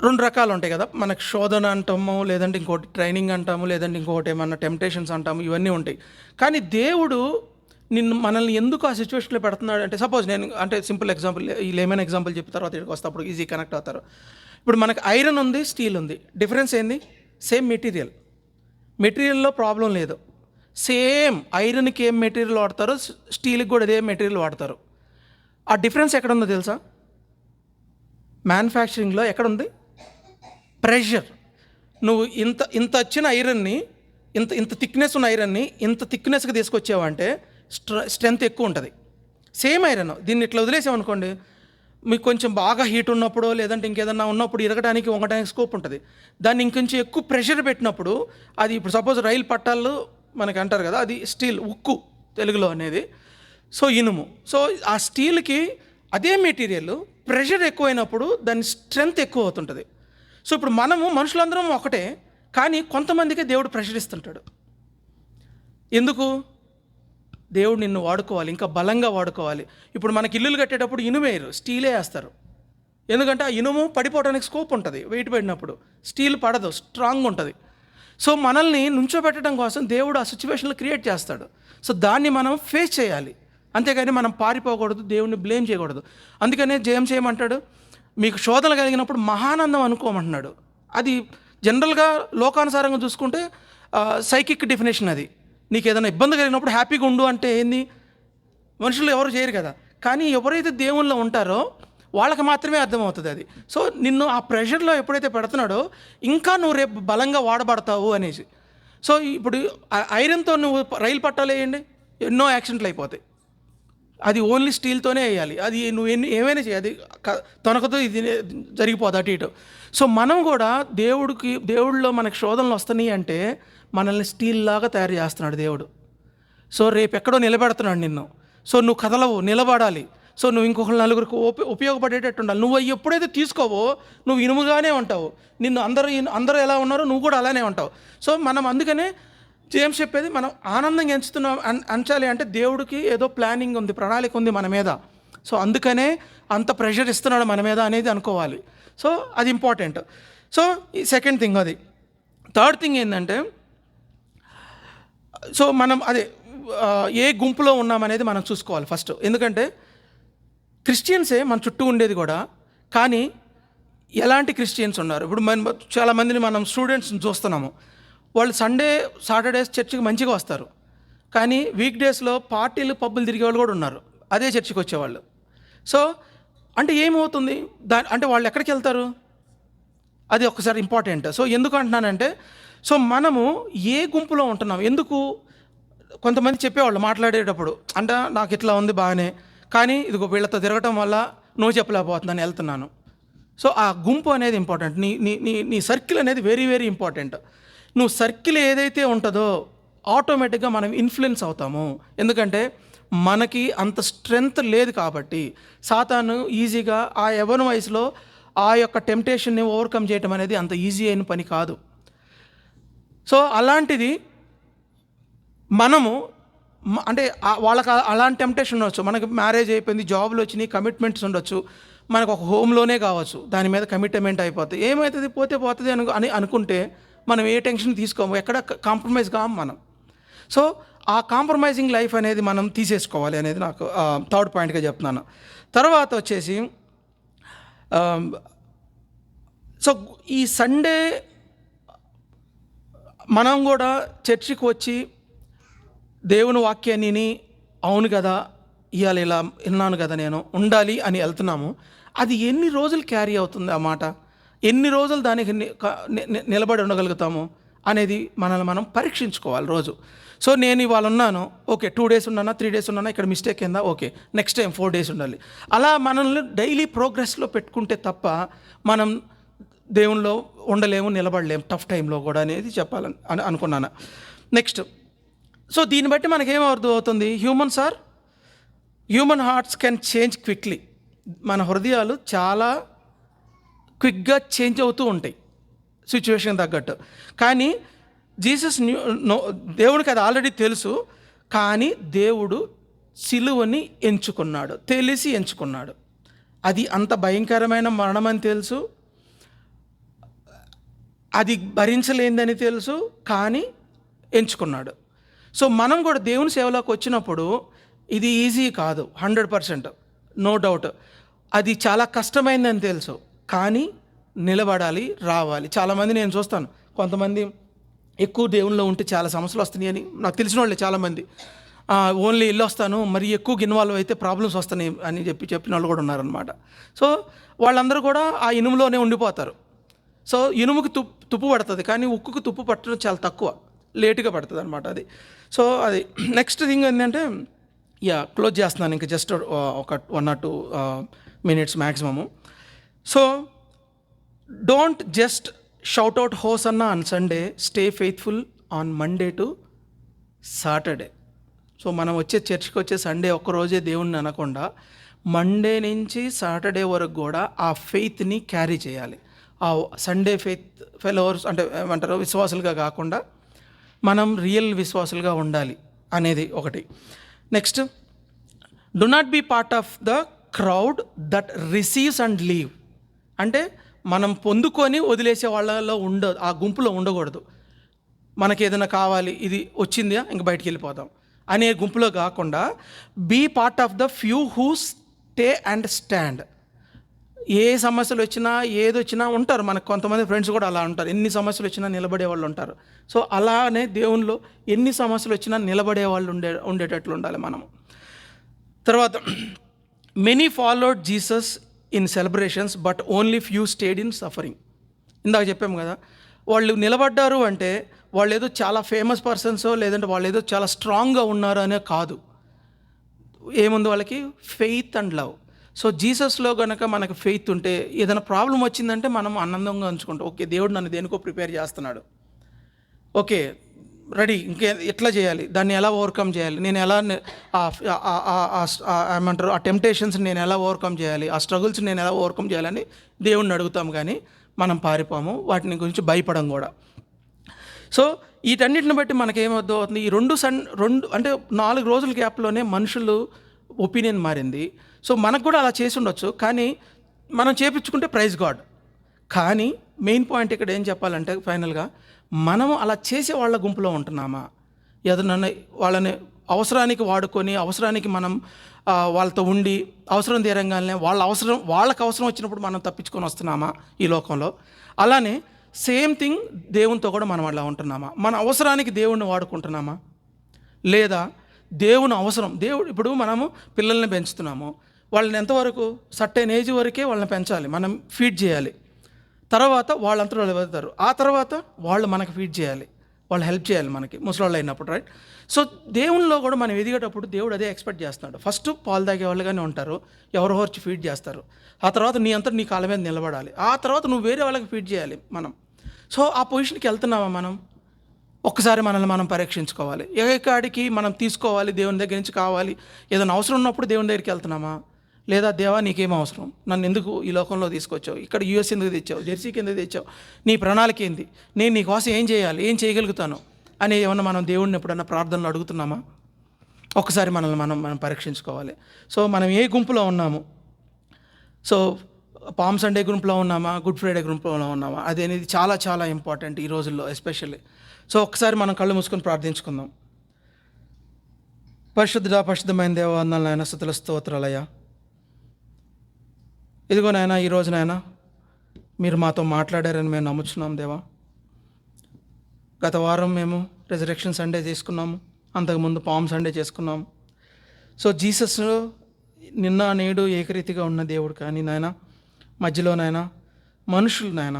S1: 2 రకాలు ఉంటాయి కదా, మనకు శోధన అంటాము, లేదంటే ఇంకోటి ట్రైనింగ్ అంటాము, లేదంటే ఇంకొకటి ఏమన్నా టెంప్టేషన్స్ అంటాము, ఇవన్నీ ఉంటాయి. కానీ దేవుడు మనల్ని ఎందుకు ఆ సిచ్యువేషన్లో పెడుతున్నాడు అంటే, సపోజ్ నేను సింపుల్ ఎగ్జాంపుల్, ఈ లేమన్ ఎగ్జాంపుల్ చెప్పిన తర్వాత ఇక్కడికి వస్తే అప్పుడు ఈజీ కనెక్ట్ అవుతారు. ఇప్పుడు మనకు ఐరన్ ఉంది, స్టీల్ ఉంది, డిఫరెన్స్ ఏంది? సేమ్ మెటీరియల్లో ప్రాబ్లం లేదు. సేమ్ ఐరన్కి ఏం మెటీరియల్ వాడతారో స్టీల్కి కూడా అదే మెటీరియల్ వాడతారు. ఆ డిఫరెన్స్ ఎక్కడుందో తెలుసా? మ్యానుఫ్యాక్చరింగ్లో ఎక్కడుంది? ప్రెషర్. నువ్వు ఇంత వచ్చిన ఐరన్ని, ఇంత థిక్నెస్ ఉన్న ఐరన్ని ఇంత థిక్నెస్గా తీసుకొచ్చావంటే స్ట్రెంత్ ఎక్కువ ఉంటుంది. సేమ్ ఐరన్ దీన్ని ఇట్లా వదిలేసామనుకోండి, మీకు కొంచెం బాగా హీట్ ఉన్నప్పుడు లేదంటే ఇంకేదన్నా ఉన్నప్పుడు ఇరగడానికి వంగడానికి స్కోప్ ఉంటుంది. దాన్ని ఇంకొంచెం ఎక్కువ ప్రెషర్ పెట్టినప్పుడు అది, ఇప్పుడు సపోజ్ రైలు పట్టాలు మనకి అంటారు కదా, అది స్టీల్, ఉక్కు తెలుగులో అనేది, సో ఇనుము. సో ఆ స్టీల్కి అదే మెటీరియల్ ప్రెషర్ ఎక్కువైనప్పుడు దాని స్ట్రెంగ్త్ ఎక్కువ అవుతుంటుంది. సో ఇప్పుడు మనుషులందరం ఒకటే, కానీ కొంతమందికి దేవుడు ప్రెషర్ ఇస్తుంటాడు. ఎందుకు? దేవుడు నిన్ను వాడుకోవాలి, ఇంకా బలంగా వాడుకోవాలి. ఇప్పుడు మనకి ఇల్లులు కట్టేటప్పుడు ఇనుము వేయరు, స్టీలే వేస్తారు. ఎందుకంటే ఆ ఇనుము పడిపోవడానికి స్కోప్ ఉంటుంది, వెయిట్ పడినప్పుడు. స్టీల్ పడదు, స్ట్రాంగ్ ఉంటుంది. సో మనల్ని నుంచోబెట్టడం కోసం దేవుడు ఆ సిచ్యువేషన్లో క్రియేట్ చేస్తాడు. సో దాన్ని మనం ఫేస్ చేయాలి, అంతేగాని మనం పారిపోకూడదు, దేవుణ్ణి బ్లేమ్ చేయకూడదు. అందుకనే జేమ్స్ ఏమంటాడు, మీకు శోధనలు కలిగినప్పుడు మహానందం అనుకోమంటున్నాడు. అది జనరల్గా లోకానుసారంగా చూసుకుంటే సైకిక్ డెఫినేషన్ అది. నీకు ఏదైనా ఇబ్బంది కలిగినప్పుడు హ్యాపీగా ఉండు అంటే ఏంది? మనుషులు ఎవరు చేయరు కదా. కానీ ఎవరైతే దేవుల్లో ఉంటారో వాళ్ళకి మాత్రమే అర్థమవుతుంది అది. సో నిన్ను ఆ ప్రెషర్లో ఎప్పుడైతే పెడుతున్నాడో ఇంకా నువ్వు రేపు బలంగా వాడబడతావు అనేసి. సో ఇప్పుడు ఐరన్తో నువ్వు రైలు పట్టాలు వేయండి, ఎన్నో యాక్సిడెంట్లు అయిపోతాయి. అది ఓన్లీ స్టీల్తోనే వేయాలి. అది నువ్వు ఏమైనా చేయి, అది తొనకతో ఇది జరిగిపోదు అటు ఇటు. సో మనం కూడా దేవుడిలో మనకు శోధనలు వస్తున్నాయి అంటే మనల్ని స్టీల్ లాగా తయారు చేస్తున్నాడు దేవుడు. సో రేపు ఎక్కడో నిలబెడుతున్నాడు నిన్ను. సో నువ్వు కదలవు, నిలబడాలి. సో నువ్వు ఇంకొకరు నలుగురికి ఉపయోగపడేటట్టు ఉండాలి. నువ్వు ఎప్పుడైతే తీసుకోవో నువ్వు ఇనుముగానే ఉంటావు. నిన్ను అందరూ ఎలా ఉన్నారో నువ్వు కూడా అలానే ఉంటావు. సో మనం అందుకనే జేమ్స్ చెప్పేది, మనం ఆనందంగా ఎంచాలి అంటే దేవుడికి ఏదో ప్లానింగ్ ఉంది, ప్రణాళిక ఉంది మన మీద. సో అందుకనే అంత ప్రెషర్ ఇస్తున్నాడు మన మీద అనేది అనుకోవాలి. సో అది ఇంపార్టెంట్. సో ఈ సెకండ్ థింగ్ అది. థర్డ్ థింగ్ ఏంటంటే, సో మనం ఏ గుంపులో ఉన్నామనేది మనం చూసుకోవాలి ఫస్ట్. ఎందుకంటే క్రిస్టియన్సే మన చుట్టూ ఉండేది కూడా, కానీ ఎలాంటి క్రిస్టియన్స్ ఉన్నారు. ఇప్పుడు చాలామందిని మనం స్టూడెంట్స్ని చూస్తున్నాము. వాళ్ళు సాటర్డేస్ చర్చికి మంచిగా వస్తారు, కానీ వీక్ డేస్లో పార్టీలు పబ్బులు తిరిగే వాళ్ళు కూడా ఉన్నారు, అదే చర్చికి వచ్చేవాళ్ళు. సో అంటే ఏమవుతుంది అంటే వాళ్ళు ఎక్కడికి వెళ్తారు, అది ఒకసారి ఇంపార్టెంట్. సో ఎందుకు అంటున్నానంటే, సో మనము ఏ గుంపులో ఉంటున్నాం. ఎందుకు కొంతమంది చెప్పేవాళ్ళు మాట్లాడేటప్పుడు, అంటే నాకు ఇట్లా ఉంది బాగానే, కానీ ఇదిగో వీళ్ళతో తిరగటం వల్ల నువ్వు చెప్పలేకపోతున్నాను, వెళ్తున్నాను. సో ఆ గుంపు అనేది ఇంపార్టెంట్. నీ సర్కిల్ అనేది వెరీ వెరీ ఇంపార్టెంట్. నువ్వు సర్కిల్ ఏదైతే ఉంటుందో ఆటోమేటిక్గా మనం ఇన్ఫ్లుయెన్స్ అవుతాము. ఎందుకంటే మనకి అంత స్ట్రెంగ్త్ లేదు కాబట్టి సాతాను ఈజీగా ఆ యవ్వన వయసులో ఆ యొక్క టెంప్టేషన్ని ఓవర్కమ్ చేయటం అనేది అంత ఈజీ అయిన పని కాదు. సో అలాంటిది మనము అంటే వాళ్ళకి అలాంటి టెంప్టేషన్ ఉండొచ్చు. మనకి మ్యారేజ్ అయిపోయింది, జాబ్లు వచ్చినాయి, కమిట్మెంట్స్ ఉండొచ్చు, మనకు ఒక హోమ్లోనే కావచ్చు, దాని మీద కమిట్మెంట్ అయిపోతుంది. ఏమవుతుంది, పోతుంది అని అనుకుంటే మనం ఏ టెన్షన్ తీసుకోము, ఎక్కడ కాంప్రమైజ్ కాము మనం. సో ఆ కాంప్రమైజింగ్ లైఫ్ అనేది మనం తీసేసుకోవాలి అనేది నాకు థర్డ్ పాయింట్గా చెప్తున్నాను. తర్వాత వచ్చేసి సో ఈ సండే మనం కూడా చర్చికి వచ్చి దేవుని వాక్యాన్ని అవును కదా, ఇవాళ ఇలా విన్నాను కదా, నేను ఉండాలి అని వెళ్తున్నాము. అది ఎన్ని రోజులు క్యారీ అవుతుంది ఆ మాట, ఎన్ని రోజులు దానికి నిలబడి ఉండగలుగుతాము అనేది మనల్ని మనం పరీక్షించుకోవాలి రోజు. సో నేను ఇవాళ ఉన్నాను, ఓకే 2 days ఉన్నానా, 3 days ఉన్నానా, ఇక్కడ మిస్టేక్ అయిందా, ఓకే నెక్స్ట్ టైం 4 days ఉండాలి. అలా మనల్ని డైలీ ప్రోగ్రెస్లో పెట్టుకుంటే తప్ప మనం దేవునిలో ఉండలేము, నిలబడలేము టఫ్ టైంలో కూడా అనేది చెప్పాలని అనుకున్నాను. నెక్స్ట్, సో దీన్ని బట్టి మనకేం అర్థం అవుతుంది, human hearts can change quickly. మన హృదయాలు చాలా క్విక్గా చేంజ్ అవుతూ ఉంటాయి సిచ్యువేషన్ తగ్గట్టు. కానీ దేవుడికి అది ఆల్రెడీ తెలుసు, కానీ దేవుడు సిలువని ఎంచుకున్నాడు, తెలిసి ఎంచుకున్నాడు. అది అంత భయంకరమైన మరణం అని తెలుసు, అది భరించలేనిదని తెలుసు, కానీ ఎంచుకున్నాడు. సో మనం కూడా దేవుని సేవలోకి వచ్చినప్పుడు ఇది ఈజీ కాదు, 100% నో డౌట్. అది చాలా కష్టమైందని తెలుసు, కానీ నిలబడాలి, రావాలి. చాలామంది నేను చూస్తాను, కొంతమంది ఎక్కువ దేవునిలో ఉంటే చాలా సమస్యలు వస్తున్నాయి అని నాకు తెలిసిన వాళ్ళే చాలామంది. ఓన్లీ ఇల్లు వస్తాను, మరి ఎక్కువ ఇన్వాల్వ్ అయితే ప్రాబ్లమ్స్ వస్తున్నాయి అని చెప్పిన వాళ్ళు కూడా ఉన్నారనమాట. సో వాళ్ళందరూ కూడా ఆ ఇనుములోనే ఉండిపోతారు. సో ఇనుముకి తుప్పు పడుతుంది, కానీ ఉక్కుకు తుప్పు పట్టడం చాలా తక్కువ, లేటుగా పడుతుంది అనమాట అది. సో అది నెక్స్ట్ థింగ్ ఏంటంటే, క్లోజ్ చేస్తున్నాను ఇంకా జస్ట్ ఒక 1 or 2 minutes maximum. So don't just shout out hosanna on Sunday, stay faithful on Monday to Saturday. So మనం చర్చికి వచ్చే సండే ఒక్కరోజే దేవుణ్ణి అనకుండా మండే నుంచి సాటర్డే వరకు కూడా ఆ ఫెయిత్ని క్యారీ చేయాలి. ఆ సండే ఫెలోవర్స్ అంటే ఏమంటారు, విశ్వాసులుగా కాకుండా మనం రియల్ విశ్వాసులుగా ఉండాలి అనేది ఒకటి. Next, do not be part of the crowd that receives and leave. అంటే మనం పొందుకొని వదిలేసే వాళ్ళలో ఆ గుంపులో ఉండకూడదు. మనకి ఏదైనా కావాలి, ఇది వచ్చిందా ఇంక బయటికి వెళ్ళిపోతాం అనే గుంపులో కాకుండా be part of the few who stay and stand. ఏ సమస్యలు వచ్చినా ఏదొచ్చినా ఉంటారు, మనకు కొంతమంది ఫ్రెండ్స్ కూడా అలా ఉంటారు, ఎన్ని సమస్యలు వచ్చినా నిలబడే వాళ్ళు ఉంటారు. సో అలానే దేవునిలో ఎన్ని సమస్యలు వచ్చినా నిలబడే వాళ్ళు ఉండేటట్లు ఉండాలి మనము. తర్వాత, many followed Jesus in celebrations but only few stayed in suffering. ఇందాక చెప్పాము కదా, వాళ్ళు నిలబడ్డారు అంటే వాళ్ళు ఏదో చాలా ఫేమస్ పర్సన్సో లేదంటే వాళ్ళు ఏదో చాలా స్ట్రాంగ్గా ఉన్నారు అనే కాదు. ఏముంది వాళ్ళకి? Faith and love. సో జీసస్లో గనక మనకు ఫెయిత్ ఉంటే ఏదైనా ప్రాబ్లం వచ్చిందంటే మనం ఆనందంగా ఉంచుకుంటాం. ఓకే, దేవుడు నన్ను దేనికో ప్రిపేర్ చేస్తున్నాడు. ఓకే, రెడీ, ఇంకే ఎట్లా చేయాలి, దాన్ని ఎలా ఓవర్కమ్ చేయాలి, నేను ఎలా ఏమంటారు ఆ టెంప్టేషన్స్ నేను ఎలా ఓవర్కమ్ చేయాలి, ఆ స్ట్రగుల్స్ నేను ఎలా ఓవర్కమ్ చేయాలని దేవుణ్ణి అడుగుతాం. కానీ మనం పారిపోము, వాటిని గురించి భయపడం కూడా. సో వీటన్నిటిని బట్టి మనకేమవుతుంది, ఈ రెండు అంటే 4 రోజుల గ్యాప్లోనే మనుషులు ఒపీనియన్ మారింది. సో మనకు కూడా అలా చేసి ఉండొచ్చు, కానీ మనం చేపించుకుంటే ప్రైజ్ గాడ్. కానీ మెయిన్ పాయింట్ ఇక్కడ ఏం చెప్పాలంటే ఫైనల్గా, మనము అలా చేసే వాళ్ళ గుంపులో ఉంటున్నామా? ఏదన్నా వాళ్ళని అవసరానికి వాడుకొని, అవసరానికి మనం వాళ్ళతో ఉండి, అవసరం తీరంగానే వాళ్ళకి అవసరం వచ్చినప్పుడు మనం తప్పించుకొని వస్తున్నామా ఈ లోకంలో? అలానే సేమ్ థింగ్ దేవునితో కూడా మనం అలా ఉంటున్నామా? మన అవసరానికి దేవుణ్ణి వాడుకుంటున్నామా? లేదా దేవుని అవసరం, ఇప్పుడు మనము పిల్లల్ని పెంచుతున్నాము, వాళ్ళని ఎంతవరకు సర్టెన్ ఏజ్ వరకే వాళ్ళని పెంచాలి, మనం ఫీడ్ చేయాలి. తర్వాత వాళ్ళంతా వాళ్ళు వెళ్తారు, ఆ తర్వాత వాళ్ళు మనకు ఫీడ్ చేయాలి, వాళ్ళు హెల్ప్ చేయాలి మనకి ముసలోళ్ళు అయినప్పుడు, రైట్? సో దేవునిలో కూడా మనం ఎదిగేటప్పుడు దేవుడు అదే ఎక్స్పెక్ట్ చేస్తున్నాడు. ఫస్ట్ పాలు తాగే వాళ్ళుగానే ఉంటారు, ఎవరో వచ్చి ఫీడ్ చేస్తారు. ఆ తర్వాత నీ అంతా నీ కాళ్ళ మీద నిలబడాలి, ఆ తర్వాత నువ్వు వేరే వాళ్ళకి ఫీడ్ చేయాలి మనం. సో ఆ పొజిషన్కి వెళ్తున్నామా మనం? ఒక్కసారి మనల్ని మనం పరీక్షించుకోవాలి. ఏ కాడికి మనం తీసుకోవాలి, దేవుని దగ్గర నుంచి కావాలి, ఏదైనా అవసరం ఉన్నప్పుడు దేవుని దగ్గరికి వెళ్తున్నామా? లేదా దేవా నీకేం అవసరం, నన్ను ఎందుకు ఈ లోకంలో తీసుకొచ్చావు, ఇక్కడ యూఎస్ ఎందుకు తెచ్చావు, జెర్సీకి ఎందుకు తెచ్చావు, నీ ప్రణాళిక ఏంది, నేను నీ కోసం ఏం చేయాలి, ఏం చేయగలుగుతాను అని ఏమన్నా మనం దేవుడిని ఎప్పుడన్నా ప్రార్థనలు అడుగుతున్నామా? ఒక్కసారి మనల్ని మనం పరీక్షించుకోవాలి. సో మనం ఏ గుంపులో ఉన్నాము? సో పామ్ సండే గ్రూప్లో ఉన్నామా, గుడ్ ఫ్రైడే గ్రూప్లో ఉన్నామా, అనేది చాలా చాలా ఇంపార్టెంట్ ఈ రోజుల్లో ఎస్పెషల్లీ. సో ఒకసారి మనం కళ్ళు మూసుకొని ప్రార్థించుకుందాం. పరిశుద్ధమైన దేవ, వందనాలు నాయన, స్తుతుల స్తోత్రాలయ్యా. ఇదిగో నాయన, ఈరోజు నాయన మీరు మాతో మాట్లాడారని మేము నమ్ముచున్నాం దేవా. గత వారం మేము రెజరెక్షన్ సండే చేసుకున్నాము, అంతకుముందు పామ్ సండే చేసుకున్నాము. సో జీసస్ నిన్న నేడు ఏకరీతిగా ఉన్న దేవుడు, కానీ నాయన మధ్యలో నాయన మనుషులు నాయన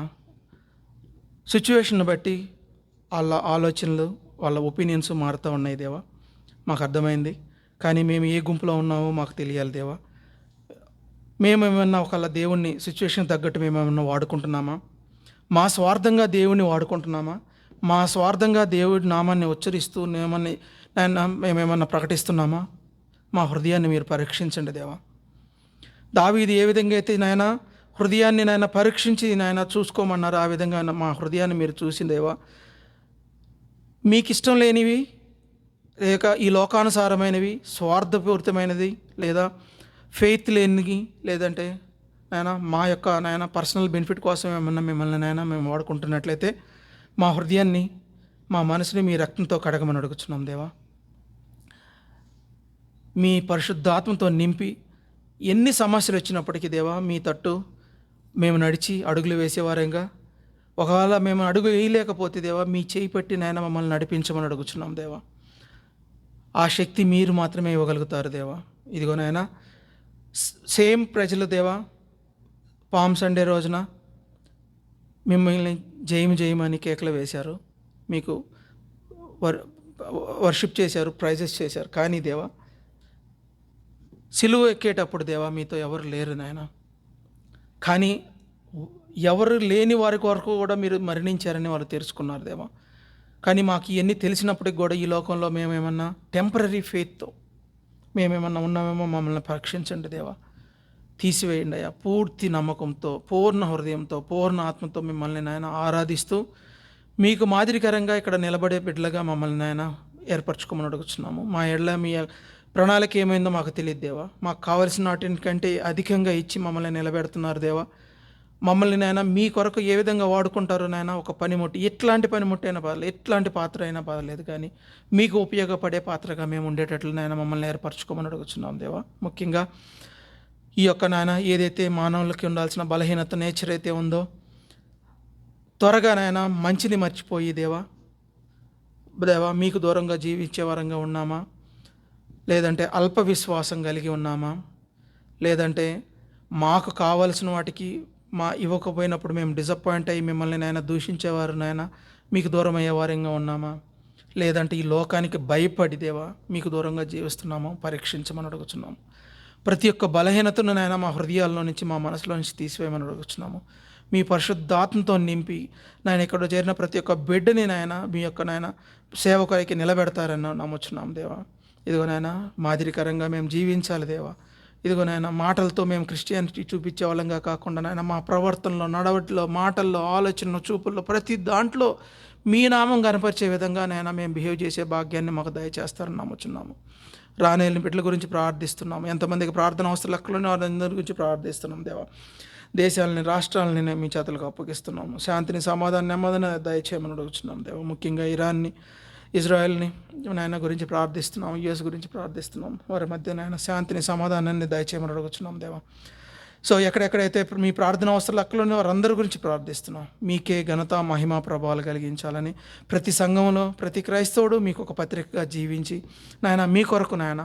S1: సిచ్యువేషన్ బట్టి వాళ్ళ ఆలోచనలు, వాళ్ళ ఒపీనియన్స్ మారుతూ ఉన్నాయి దేవా. మాకు అర్థమైంది, కానీ మేము ఏ గుంపులో ఉన్నామో మాకు తెలియాలి దేవా. మేమేమన్నా ఒకళ్ళ దేవుణ్ణి సిచ్యువేషన్ తగ్గట్టు మేమేమన్నా వాడుకుంటున్నామా? మా స్వార్థంగా దేవుణ్ణి వాడుకుంటున్నామా? మా స్వార్థంగా దేవుడి నామాన్ని ఉచ్చరిస్తూ మేమేమన్నా ప్రకటిస్తున్నామా? మా హృదయాన్ని మీరు పరీక్షించండి దేవా. దావీదు ఏ విధంగా అయితే నాయన హృదయాన్ని నాయన పరీక్షించి నాయన చూసుకోమన్నారు, ఆ విధంగా మా హృదయాన్ని మీరు చూసిన దేవా. మీకు ఇష్టం లేనివి, లేక ఈ లోకానుసారమైనవి, స్వార్థపూరితమైనది, లేదా ఫెయిత్ లేనివి, లేదంటే నాయన మా యొక్క నాయన పర్సనల్ బెనిఫిట్ కోసం ఏమన్నా మిమ్మల్ని నాయన మేము వాడుకుంటున్నట్లయితే మా హృదయాన్ని, మా మనసుని మీ రక్తంతో కడగమని అడుగుతున్నాం దేవా. మీ పరిశుద్ధాత్మతో నింపి ఎన్ని సమస్యలు వచ్చినప్పటికీ దేవా, మీ తట్టు మేము నడిచి అడుగులు వేసేవారంగా, ఒకవేళ మేము అడుగు వేయలేకపోతే దేవా, మీ చేయి పెట్టి నాయన మమ్మల్ని నడిపించమని అడుగుతున్నాం దేవా. ఆ శక్తి మీరు మాత్రమే ఇవ్వగలుగుతారు దేవా. ఇదిగో నాయన సేమ్ ప్రజలు దేవా పామ్ సండే రోజున మిమ్మల్ని జయమని కేకలు వేశారు, మీకు వర్షిప్ చేశారు, ప్రైజెస్ చేశారు. కానీ దేవా సిలువ ఎక్కేటప్పుడు దేవా మీతో ఎవరు లేరు నాయన. కానీ ఎవరు లేని వారి వరకు కూడా మీరు మరణించారని వాళ్ళు తెలుసుకున్నారు దేవా. కానీ మాకు ఇవన్నీ తెలిసినప్పటికి కూడా ఈ లోకంలో మేమేమన్నా టెంపరీ ఫెయిత్తో మేమేమన్నా ఉన్నామేమో మమ్మల్ని పరీక్షించండి దేవా. తీసివేయండి అయ్యా. పూర్తి నమ్మకంతో, పూర్ణ హృదయంతో, పూర్ణ ఆత్మతో మిమ్మల్ని నాయన ఆరాధిస్తూ మీకు మాదిరికరంగా ఇక్కడ నిలబడే బిడ్డలుగా మమ్మల్ని నాయన ఏర్పరచుకోమని అడుగుతున్నాము. మా ఎడల మీ ప్రణాళిక ఏమైందో మాకు తెలియదు దేవా. మాకు కావలసిన వాటి కంటే అధికంగా ఇచ్చి మమ్మల్ని నిలబెడుతున్నారు దేవా. మమ్మల్ని నాయన మీ కొరకు ఏ విధంగా వాడుకుంటారో నాయన, ఒక పనిముట్టు, ఎట్లాంటి పనిముట్టు అయినా పర్లేదు, ఎట్లాంటి పాత్ర అయినా పర్లేదు, కానీ మీకు ఉపయోగపడే పాత్రగా మేము ఉండేటట్లు నాయన మమ్మల్ని ఏర్పరచుకోమని అడుగుతున్నాం దేవా. ముఖ్యంగా ఈ యొక్క నాయన ఏదైతే మానవులకి ఉండాల్సిన బలహీనత నేచర్ అయితే ఉందో, త్వరగా నాయన మంచిని మర్చిపోయి దేవా మీకు దూరంగా జీవించే వరంగా ఉన్నామా, లేదంటే అల్ప విశ్వాసం కలిగి ఉన్నామా, లేదంటే మాకు కావలసిన వాటికి ఇవ్వకపోయినప్పుడు మేము డిసప్పాయింట్ అయ్యి మిమ్మల్ని నాయన దూషించేవారు నాయన మీకు దూరం అయ్యేవారంగా ఉన్నామా? లేదంటే ఈ లోకానికి భయపడి దేవా మీకు దూరంగా జీవిస్తున్నామో పరీక్షించమని అడుగుతున్నాము. ప్రతి ఒక్క బలహీనతను నాయన మా హృదయాల్లో నుంచి, మా మనసులో నుంచి తీసివేయమని అడుగుతున్నాము. మీ పరిశుద్ధాత్మతో నింపి నాయన ఇక్కడ చేరిన ప్రతి ఒక్క బిడ్డని నాయన మీ యొక్క నాయన సేవకులకి నిలబెడతారని నమ్ముచున్నాం దేవా. ఇదిగో నాయన మాదిరికరంగా మేము జీవించాలి దేవా. ఇదిగో నాయన మాటలతో మేము క్రిస్టియానిటీ చూపించే వాళ్ళంగా కాకుండా నాయన మా ప్రవర్తనలో, నడవడిలో, మాటల్లో, ఆలోచనలో, చూపుల్లో ప్రతి దాంట్లో మీ నామం కనపరిచే విధంగా నాయన మేము బిహేవ్ చేసే భాగ్యాన్ని మాకు దయచేస్తారని నమ్ముచున్నాము. రానేళ్ళని బిడ్డల గురించి ప్రార్థిస్తున్నాము. ఎంతమందికి ప్రార్థన అవసరం లెక్కలోనే వారందరి గురించి ప్రార్థిస్తున్నాం దేవా. దేశాలని, రాష్ట్రాలని మీ చేతులకు అప్పగిస్తున్నాము. శాంతిని, సమాధానం, నెమ్మదిని దయచేయమని అడుగుతున్నాం దేవా. ముఖ్యంగా ఇరాన్ని, ఇజ్రాయెల్ని నాయన గురించి ప్రార్థిస్తున్నాం. యుఎస్ గురించి ప్రార్థిస్తున్నాం. వారి మధ్య నాయన శాంతిని, సమాధానాన్ని దయచేయమని అడుగుతున్నాం దేవా. సో ఎక్కడెక్కడైతే మీ ప్రార్థన అవసరాలు అక్కడనే వారందరి గురించి ప్రార్థిస్తున్నాం. మీకే ఘనత, మహిమ, ప్రభావాలు కలిగించాలని ప్రతి సంఘంలో ప్రతి క్రైస్తవుడు మీకు ఒక పత్రికగా జీవించి నాయన మీ కొరకు నాయన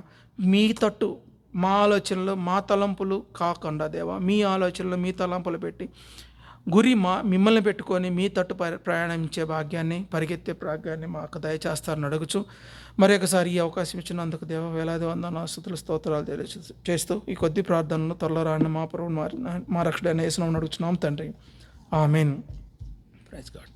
S1: మీ తట్టు మా ఆలోచనలు, మా తలంపులు కాకుండా దేవా, మీ ఆలోచనలు, మీ తలంపులు పెట్టి గురి మిమ్మల్ని పెట్టుకొని మీ తట్టు ప్రయాణించే భాగ్యాన్ని, పరిగెత్తే భాగ్యాన్ని మాకు దయచేస్తారని అడుగుచు మరొకసారి ఈ అవకాశం ఇచ్చినందుకు దేవ వేలాది వందనాలు, స్తుతులు, స్తోత్రాలు చేస్తూ ఈ కొద్ది ప్రార్థనలు త్వరలో రాని మా ప్రభు మా రక్షకుడైన యేసునామమున అడుగుచున్నాం తండ్రి. ఆమేన్. Praise God.